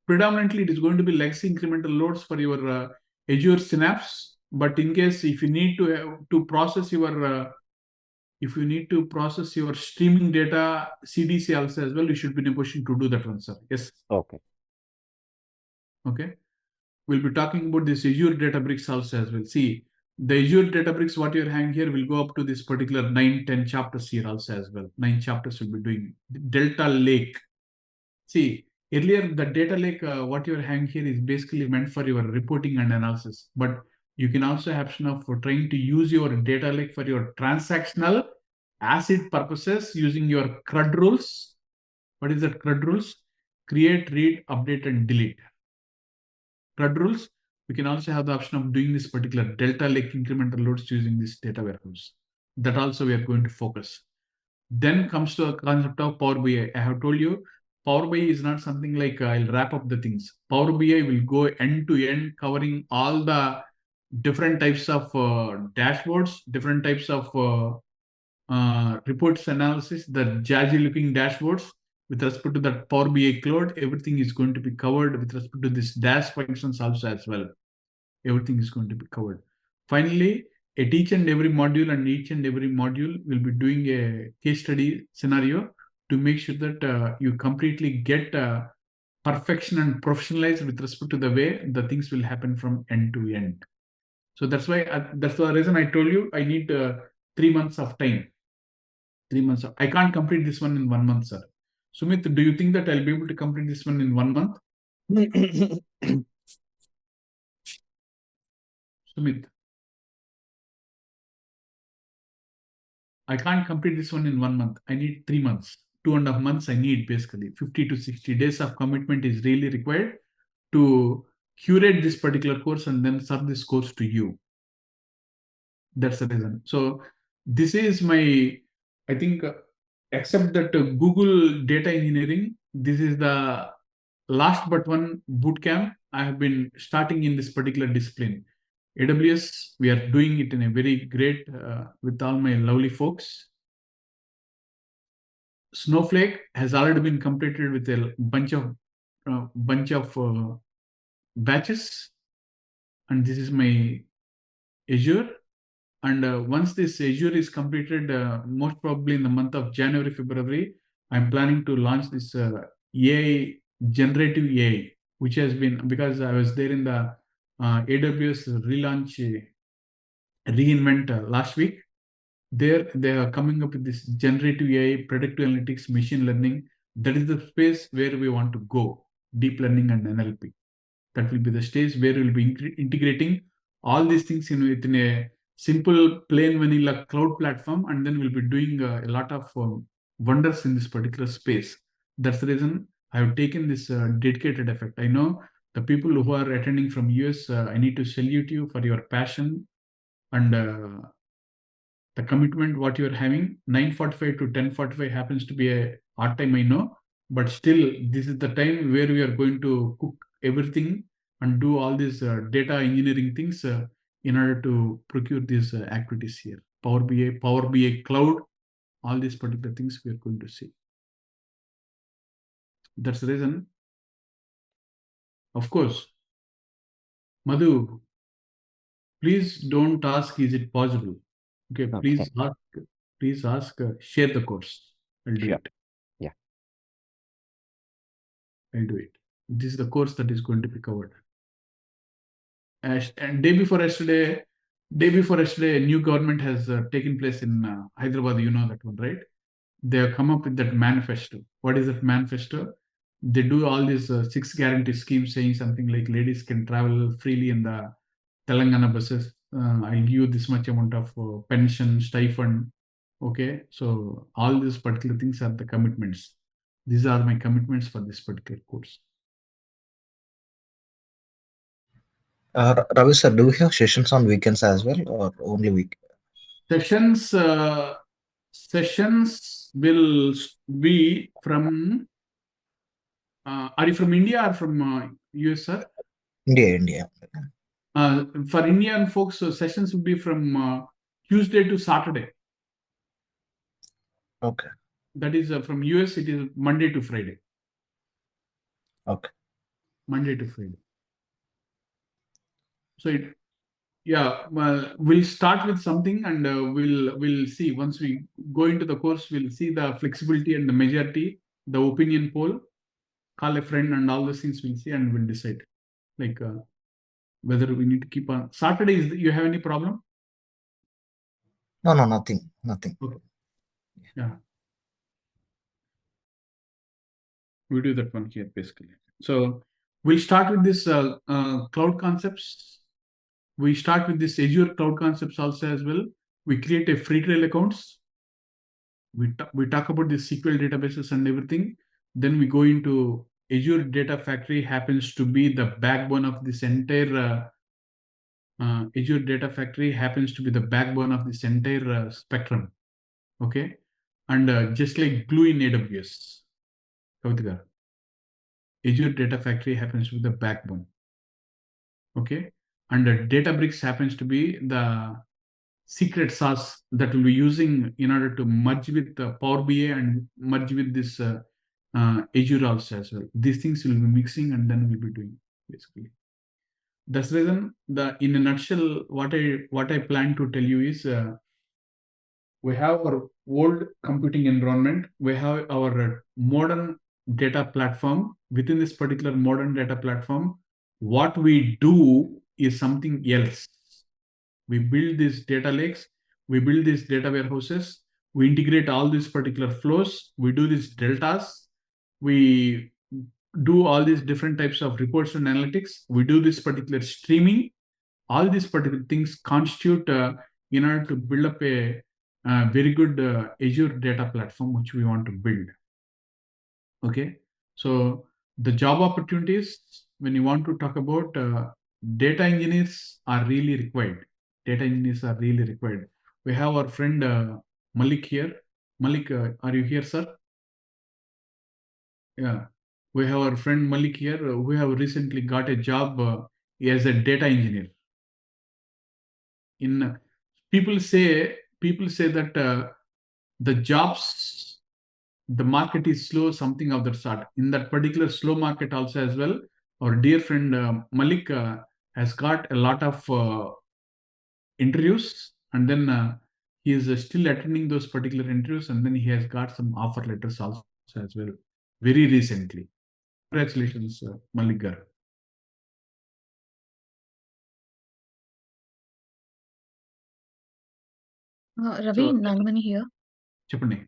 Predominantly, it is going to be legacy incremental loads for your Azure Synapse. But in case if you need to process your if you need to process your streaming data CDC also as well, you should be in a position to do that one, sir. Yes. Okay. Okay. We'll be talking about this Azure Databricks also as well. See, the Azure Databricks, what you're having here, will go up to this particular 9-10 chapters here also as well. 9 chapters will be doing Delta Lake. See, earlier the data lake, what you're having here is basically meant for your reporting and analysis. But you can also have option of trying to use your data lake for your transactional ACID purposes using your CRUD rules. What is that CRUD rules? Create, read, update, and delete. CRUD rules. We can also have the option of doing this particular Delta Lake incremental loads using this data warehouse. That also we are going to focus. Then comes to a concept of Power BI. I have told you, Power BI is not something like I'll wrap up the things. Power BI will go end to end, covering all the different types of dashboards, different types of reports analysis, the jazzy looking dashboards. With respect to that Power BI cloud, everything is going to be covered with respect to this dash functions also as well. Everything is going to be covered. Finally, at each and every module will be doing a case study scenario to make sure that you completely get perfection and professionalize with respect to the way the things will happen from end to end. So that's why that's the reason I told you I need 3 months of time. 3 months. I can't complete this one in 1 month, sir. Sumit, do you think that I'll be able to complete this one in 1 month? Sumit, I can't complete this one in 1 month. I need 3 months. 2.5 months I need basically. 50 to 60 days of commitment is really required to curate this particular course and then serve this course to you. That's the reason. So this is my, I think, except that Google Data Engineering, this is the last but one bootcamp I have been starting in this particular discipline. AWS, we are doing it in a very great with all my lovely folks. Snowflake has already been completed with a bunch of batches, and this is my Azure. And once this Azure is completed, most probably in the month of January, February, I'm planning to launch this AI, generative AI, which has been, because I was there in the AWS relaunch, reinvent last week. There, they are coming up with this generative AI, predictive analytics, machine learning. That is the space where we want to go, deep learning and NLP. That will be the stage where we'll be integrating all these things within a simple, plain vanilla cloud platform, and then we'll be doing a lot of wonders in this particular space. That's the reason I have taken this dedicated effort. I know the people who are attending from US, I need to salute you for your passion and the commitment what you are having. 9:45 to 10:45 happens to be a hard time, I know, but still this is the time where we are going to cook everything and do all these data engineering things in order to procure these activities here. Power BI cloud, all these particular things we are going to see. That's the reason. Of course, Madhu, please don't ask, is it possible? Okay, Okay. please ask, share the course. I'll do Sure. it. Yeah. I'll do it. This is the course that is going to be covered. And day before yesterday, a new government has taken place in Hyderabad. You know that one, right? They have come up with that manifesto. What is that manifesto? They do all these 6 guarantee schemes saying something like ladies can travel freely in the Telangana buses. I'll give you this much amount of pension, stipend. Okay, so all these particular things are the commitments. These are my commitments for this particular course. Ravi sir, do we have sessions on weekends as well, or only week? Sessions will be from. Are you from India or from US, sir? India. For Indian folks, sessions will be from Tuesday to Saturday. Okay. That is from US, it is Monday to Friday. Okay. Monday to Friday. So we'll start with something, and we'll see once we go into the course. We'll see the flexibility and the majority, the opinion poll. Call a friend and all those things we'll see, and we'll decide like whether we need to keep on. Saturday, you have any problem? No, nothing. Okay. Yeah. We do that one here basically. So we'll start with this cloud concepts. We start with this Azure cloud concepts also as well. We create a free trial accounts. We talk about the SQL databases and everything. Then we go into Azure Data Factory happens to be the backbone of this entire Azure Data Factory happens to be the backbone of this entire spectrum. Okay. And just like glue in AWS. Kautika. Azure Data Factory happens to be the backbone. Okay. And Databricks happens to be the secret sauce that we'll be using in order to merge with Power BI and merge with this Azure also as well. These things will be mixing and then we'll be doing basically. That's the reason in a nutshell, what I plan to tell you is we have our old computing environment. We have our modern data platform. Within this particular modern data platform, what we do is something else. We build these data lakes, we build these data warehouses, we integrate all these particular flows, we do these deltas, we do all these different types of reports and analytics, we do this particular streaming. All these particular things constitute in order to build up a very good Azure data platform which we want to build. Okay, so the job opportunities, when you want to talk about data engineers are really required. Data engineers are really required. We have our friend Malik here. Malik, are you here, sir? Yeah, we have our friend Malik here who have recently got a job as a data engineer. In people say that the jobs, the market is slow, something of that sort. In that particular slow market also as well, our dear friend Malik has got a lot of interviews, and then he is still attending those particular interviews, and then he has got some offer letters also as well very recently. Congratulations, Malik gar. Ravi, Nagamani here. Cheppandi.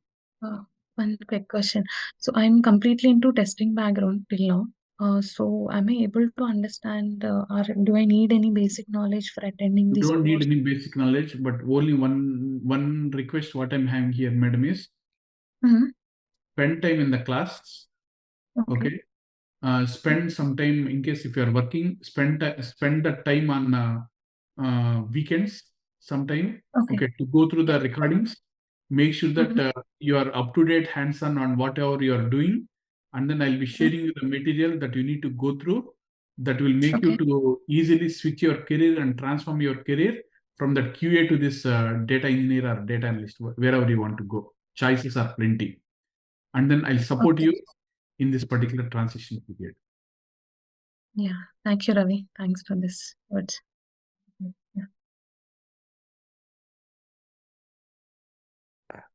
One quick question. So I'm completely into testing background till now. So am I able to understand, or do I need any basic knowledge for attending You this don't need course? any basic knowledge, but only one request what I'm having here, madam, is spend time in the class. Okay. Spend some time in case if you are working, spend that time on weekends sometime. Okay, to go through the recordings. Make sure that you are up to date, hands-on on whatever you are doing, and then I'll be sharing you the material that you need to go through. That will make you to easily switch your career and transform your career from that QA to this data engineer or data analyst, wherever you want to go. Choices are plenty, and then I'll support you in this particular transition period. Yeah, thank you, Ravi. Thanks for this words. Yeah.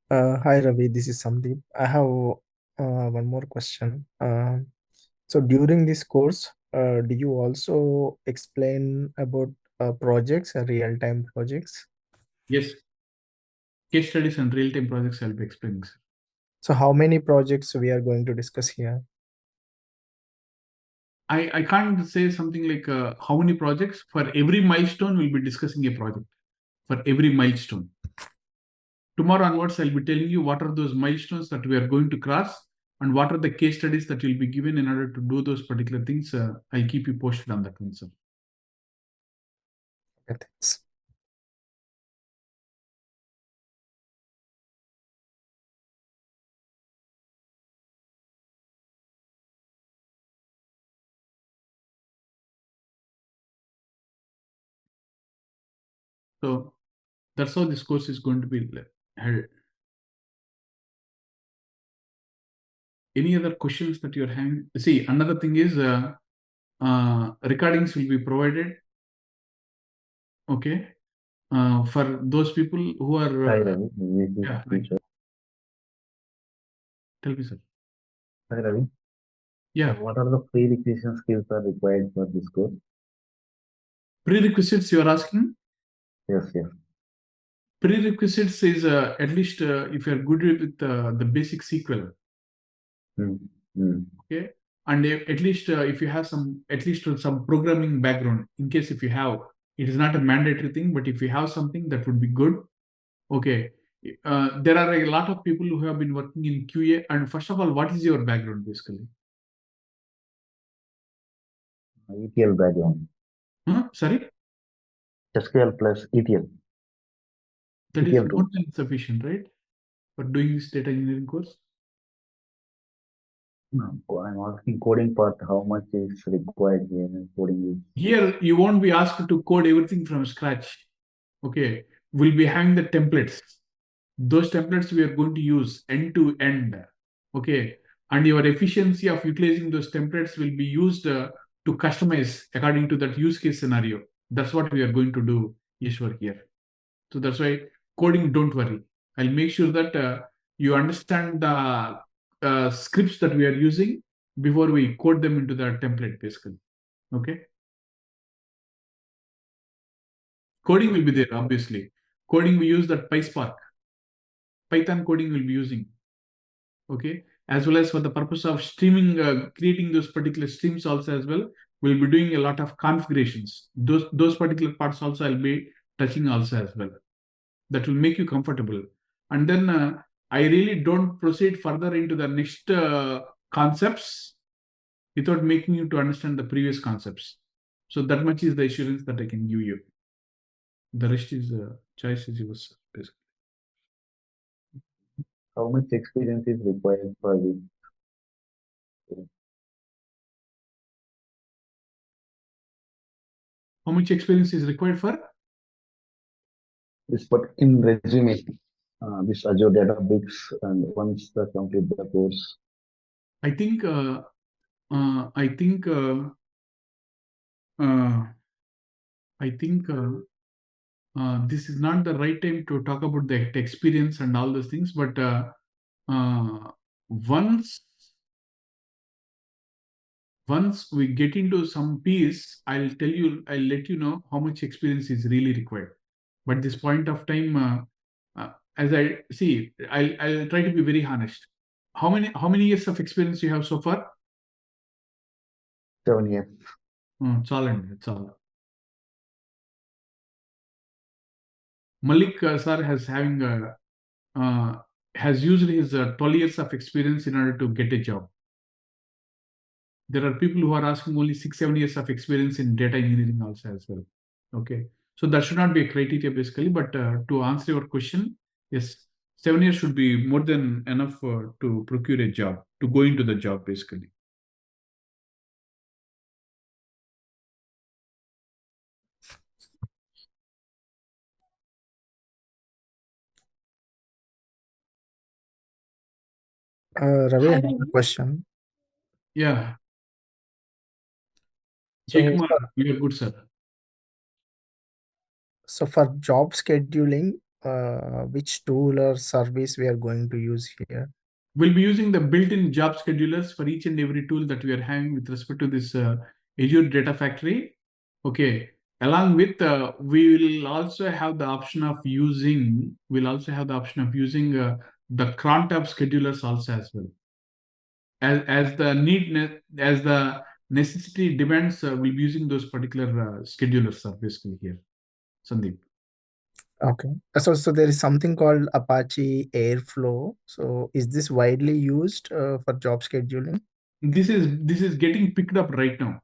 Hi Ravi, this is Sandeep. I have one more question. So during this course, do you also explain about projects, real-time projects? Yes, case studies and real-time projects I'll be explaining, sir. So how many projects we are going to discuss here? I can't say something like how many projects. For every milestone, we'll be discussing a project. For every milestone. Tomorrow onwards, I'll be telling you what are those milestones that we are going to cross and what are the case studies that will be given in order to do those particular things. I'll keep you posted on that one, sir. Okay, thanks. So that's how this course is going to be held. Any other questions that you're having? See, another thing is recordings will be provided. Okay. For those people who are. Hi, Ravi. This is Yeah, teacher. tell me, sir. Hi, Ravi. Yeah. What are the prerequisite skills are required for this course? Prerequisites you are asking? Yes, yes. Prerequisites is at least if you're good with the basic SQL. Okay. And at least if you have at least some programming background, in case if you have, it is not a mandatory thing, but if you have something that would be good. Okay. There are a lot of people who have been working in QA. And first of all, what is your background basically? ETL background. Sorry? SQL plus ETL. That ETL is more than sufficient, right? For doing this data engineering course? No, I'm asking coding part, how much is required here in coding? Here, you won't be asked to code everything from scratch. Okay. We'll be having the templates. Those templates we are going to use end to end. Okay. And your efficiency of utilizing those templates will be used to customize according to that use case scenario. That's what we are going to do, Ishwar, here. So that's why coding, don't worry. I'll make sure that you understand the scripts that we are using before we code them into the template, basically. Okay. Coding will be there, obviously. Coding, we use that PySpark. Python coding will be using. Okay. As well as for the purpose of streaming, creating those particular streams also as well. We'll be doing a lot of configurations. Those particular parts also I'll be touching also as well. That will make you comfortable. And then I really don't proceed further into the next concepts without making you to understand the previous concepts. So that much is the assurance that I can give you. The rest is choice is yours, basically. How much experience is required for this? How much experience is required for? This, but in resume, this Azure Databricks, and once the complete the course. I think I think this is not the right time to talk about the experience and all those things. But once we get into some piece, I'll let you know how much experience is really required. But this point of time, as I see, I'll try to be very honest. How many years of experience you have so far? 7 years. It's all. It's all. Malik sir has used his 12 years of experience in order to get a job. There are people who are asking only 6-7 years of experience in data engineering also as well. Okay, so that should not be a criteria basically. But to answer your question, yes, 7 years should be more than enough to procure a job, to go into the job basically. Ravi, I have a question. Yeah. So, Jaykumar, you are good, sir. So for job scheduling, which tool or service we are going to use here? We'll be using the built-in job schedulers for each and every tool that we are having with respect to this Azure Data Factory. Okay. Along with, we will also have the option of using, the cron tab schedulers also as well. As the necessity demands, we'll be using those particular schedulers basically here, Sandeep. Okay. So there is something called Apache Airflow. So is this widely used for job scheduling? This is getting picked up right now.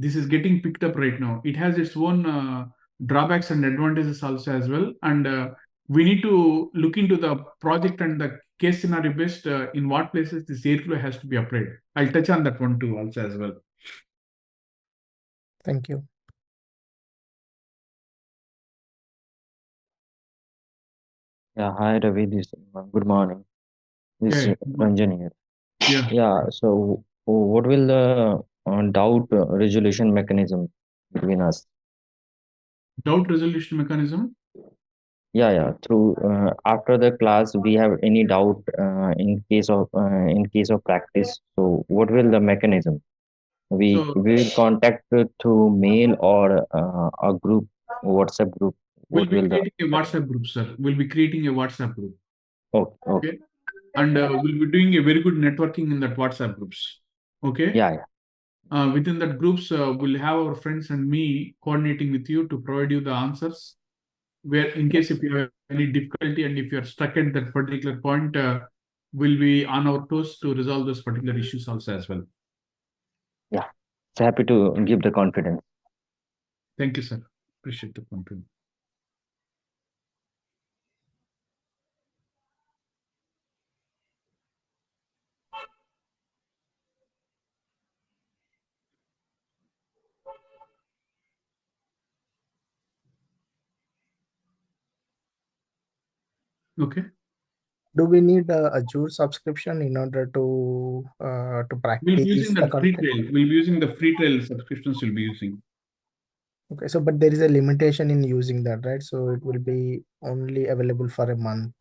It has its own drawbacks and advantages also as well. And we need to look into the project and the case scenario based in what places this airflow has to be applied. I'll touch on that one too also as well. Thank you. Yeah, hi Ravi. Good morning. This is Yeah. Ranjan here. Yeah. Yeah. So, what will the doubt resolution mechanism between us? Doubt resolution mechanism? Yeah. Through after the class, we have any doubt in case of practice. So, what will the mechanism? We will contact through mail or a group, WhatsApp group. We'll be creating a WhatsApp group, sir. We'll be creating a WhatsApp group. Okay. And we'll be doing a very good networking in that WhatsApp groups. Okay. Yeah. Within that groups, we'll have our friends and me coordinating with you to provide you the answers. Where in case if you have any difficulty and if you're stuck at that particular point, we'll be on our toes to resolve those particular issues also as well. Yeah. So happy to give the confidence. Thank you, sir. Appreciate the confidence. Okay. Do we need a Azure subscription in order to practice? We'll be using the free trial. We'll be using the free trial subscriptions. We'll be using. Okay, so but there is a limitation in using that, right? So it will be only available for a month.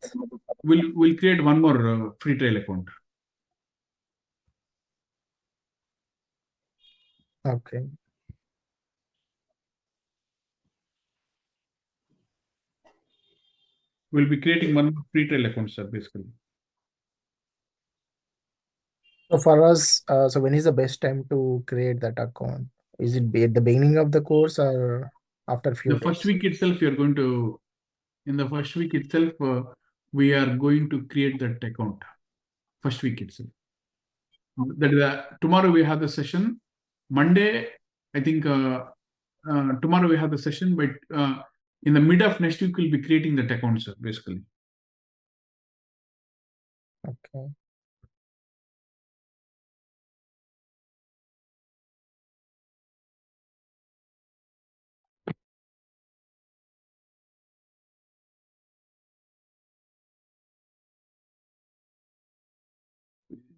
We'll create one more free trial account. Okay. We'll be creating one more free trial account, sir, basically. So for us, so when is the best time to create that account? Is it at the beginning of the course or after a few days? In the first week itself, we are going to create that account. First week itself. That is tomorrow we have the session. Monday, I think tomorrow we have the session, but in the mid of next week, we'll be creating that account, sir, basically. Okay.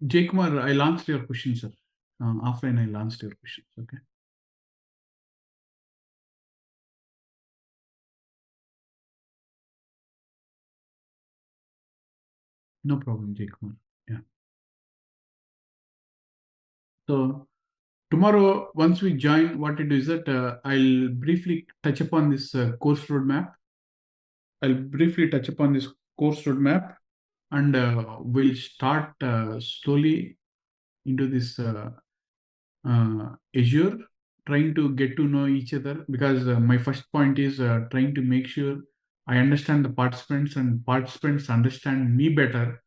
Jay Kumar, I'll answer your question, sir. Offline, I'll answer your questions. Okay. No problem, Jay Kumar. Yeah. So tomorrow, once we join, what it is that I'll briefly touch upon this course roadmap. And we'll start slowly into this Azure, trying to get to know each other, because my first point is trying to make sure I understand the participants and participants understand me better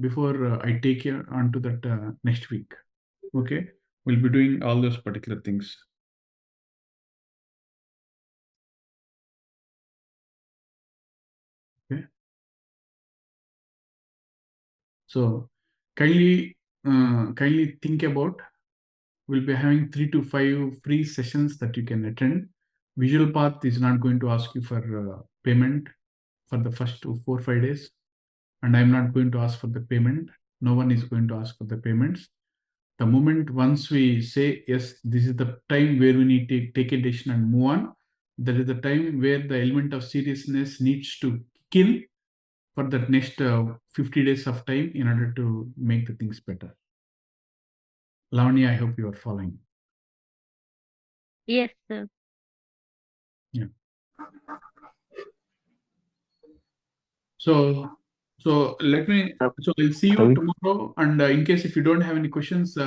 before I take you onto that next week. Okay, we'll be doing all those particular things. Okay. So kindly think about, we'll be having 3 to 5 free sessions that you can attend. Visualpath is not going to ask you for payment for the first 4 or 5 days. And I'm not going to ask for the payment. No one is going to ask for the payments. The moment once we say, yes, this is the time where we need to take a decision and move on, that is the time where the element of seriousness needs to kill for that next 50 days of time in order to make the things better. Lavanya, I hope you are following. Yes, sir. Yeah. So let me. So I'll see you tomorrow. And in case if you don't have any questions,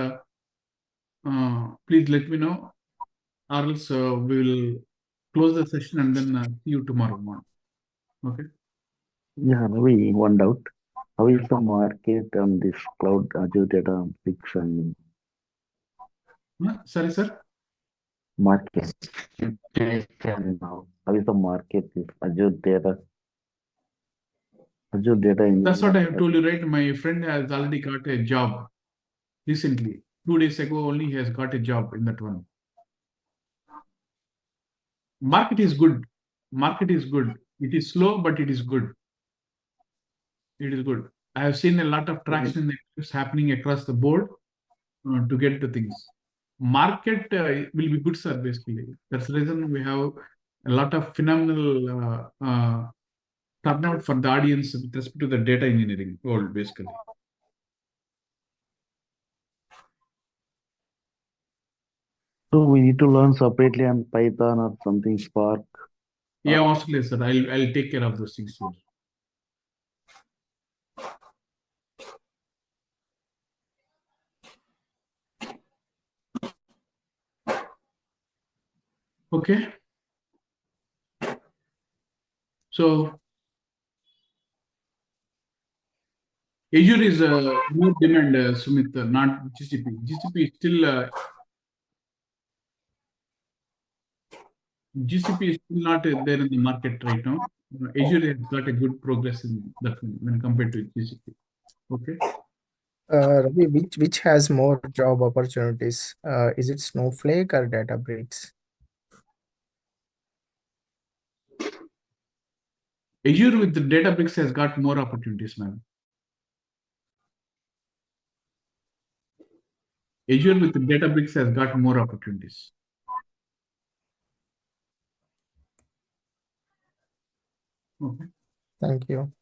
please let me know, or else we will close the session and then see you tomorrow morning. Okay. Yeah, Ravi, one doubt. How is the market on this cloud Azure Databricks and Sorry, sir. market situation now? How is the market with Azure Data Engineer? That's what I have told you, right? My friend has already got a job recently. 2 days ago only he has got a job in that one. Market is good. Market is good. It is slow, but it is good. It is good. I have seen a lot of traction happening across the board to get the things. Market will be good, sir, basically. That's the reason we have a lot of phenomenal turnout for the audience with respect to the data engineering world, basically. So we need to learn separately on Python or something Spark. Yeah, mostly, sir. I'll take care of those things here. Okay. So Azure is more demand, Sumit, not GCP. GCP is still not there in the market right now. Azure has got a good progress in that when compared to GCP. Okay. Ravi, which has more job opportunities? Is it Snowflake or Databricks? Azure with the Databricks has got more opportunities, man. Azure with the Databricks has got more opportunities. Okay. Thank you.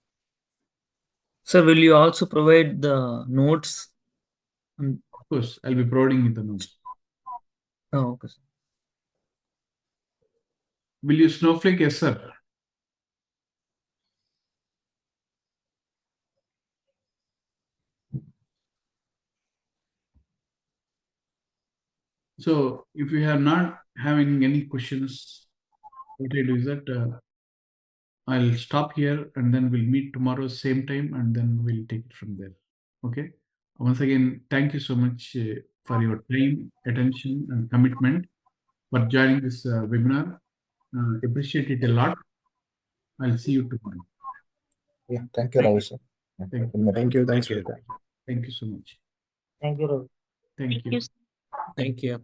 Sir, will you also provide the notes? Of course, I'll be providing you the notes. Oh, okay, sir. Will you Snowflake? Yes, sir. So if you are not having any questions, what I do is that I'll stop here and then we'll meet tomorrow same time and then we'll take it from there. Okay. Once again, thank you so much for your time, attention, and commitment for joining this webinar. Appreciate it a lot. I'll see you tomorrow. Yeah, thank you, Ravi, sir. Thank you. Thank you. Thanks for your time. Thank you so much. Thank you, Ravi. Thank you. Thank you.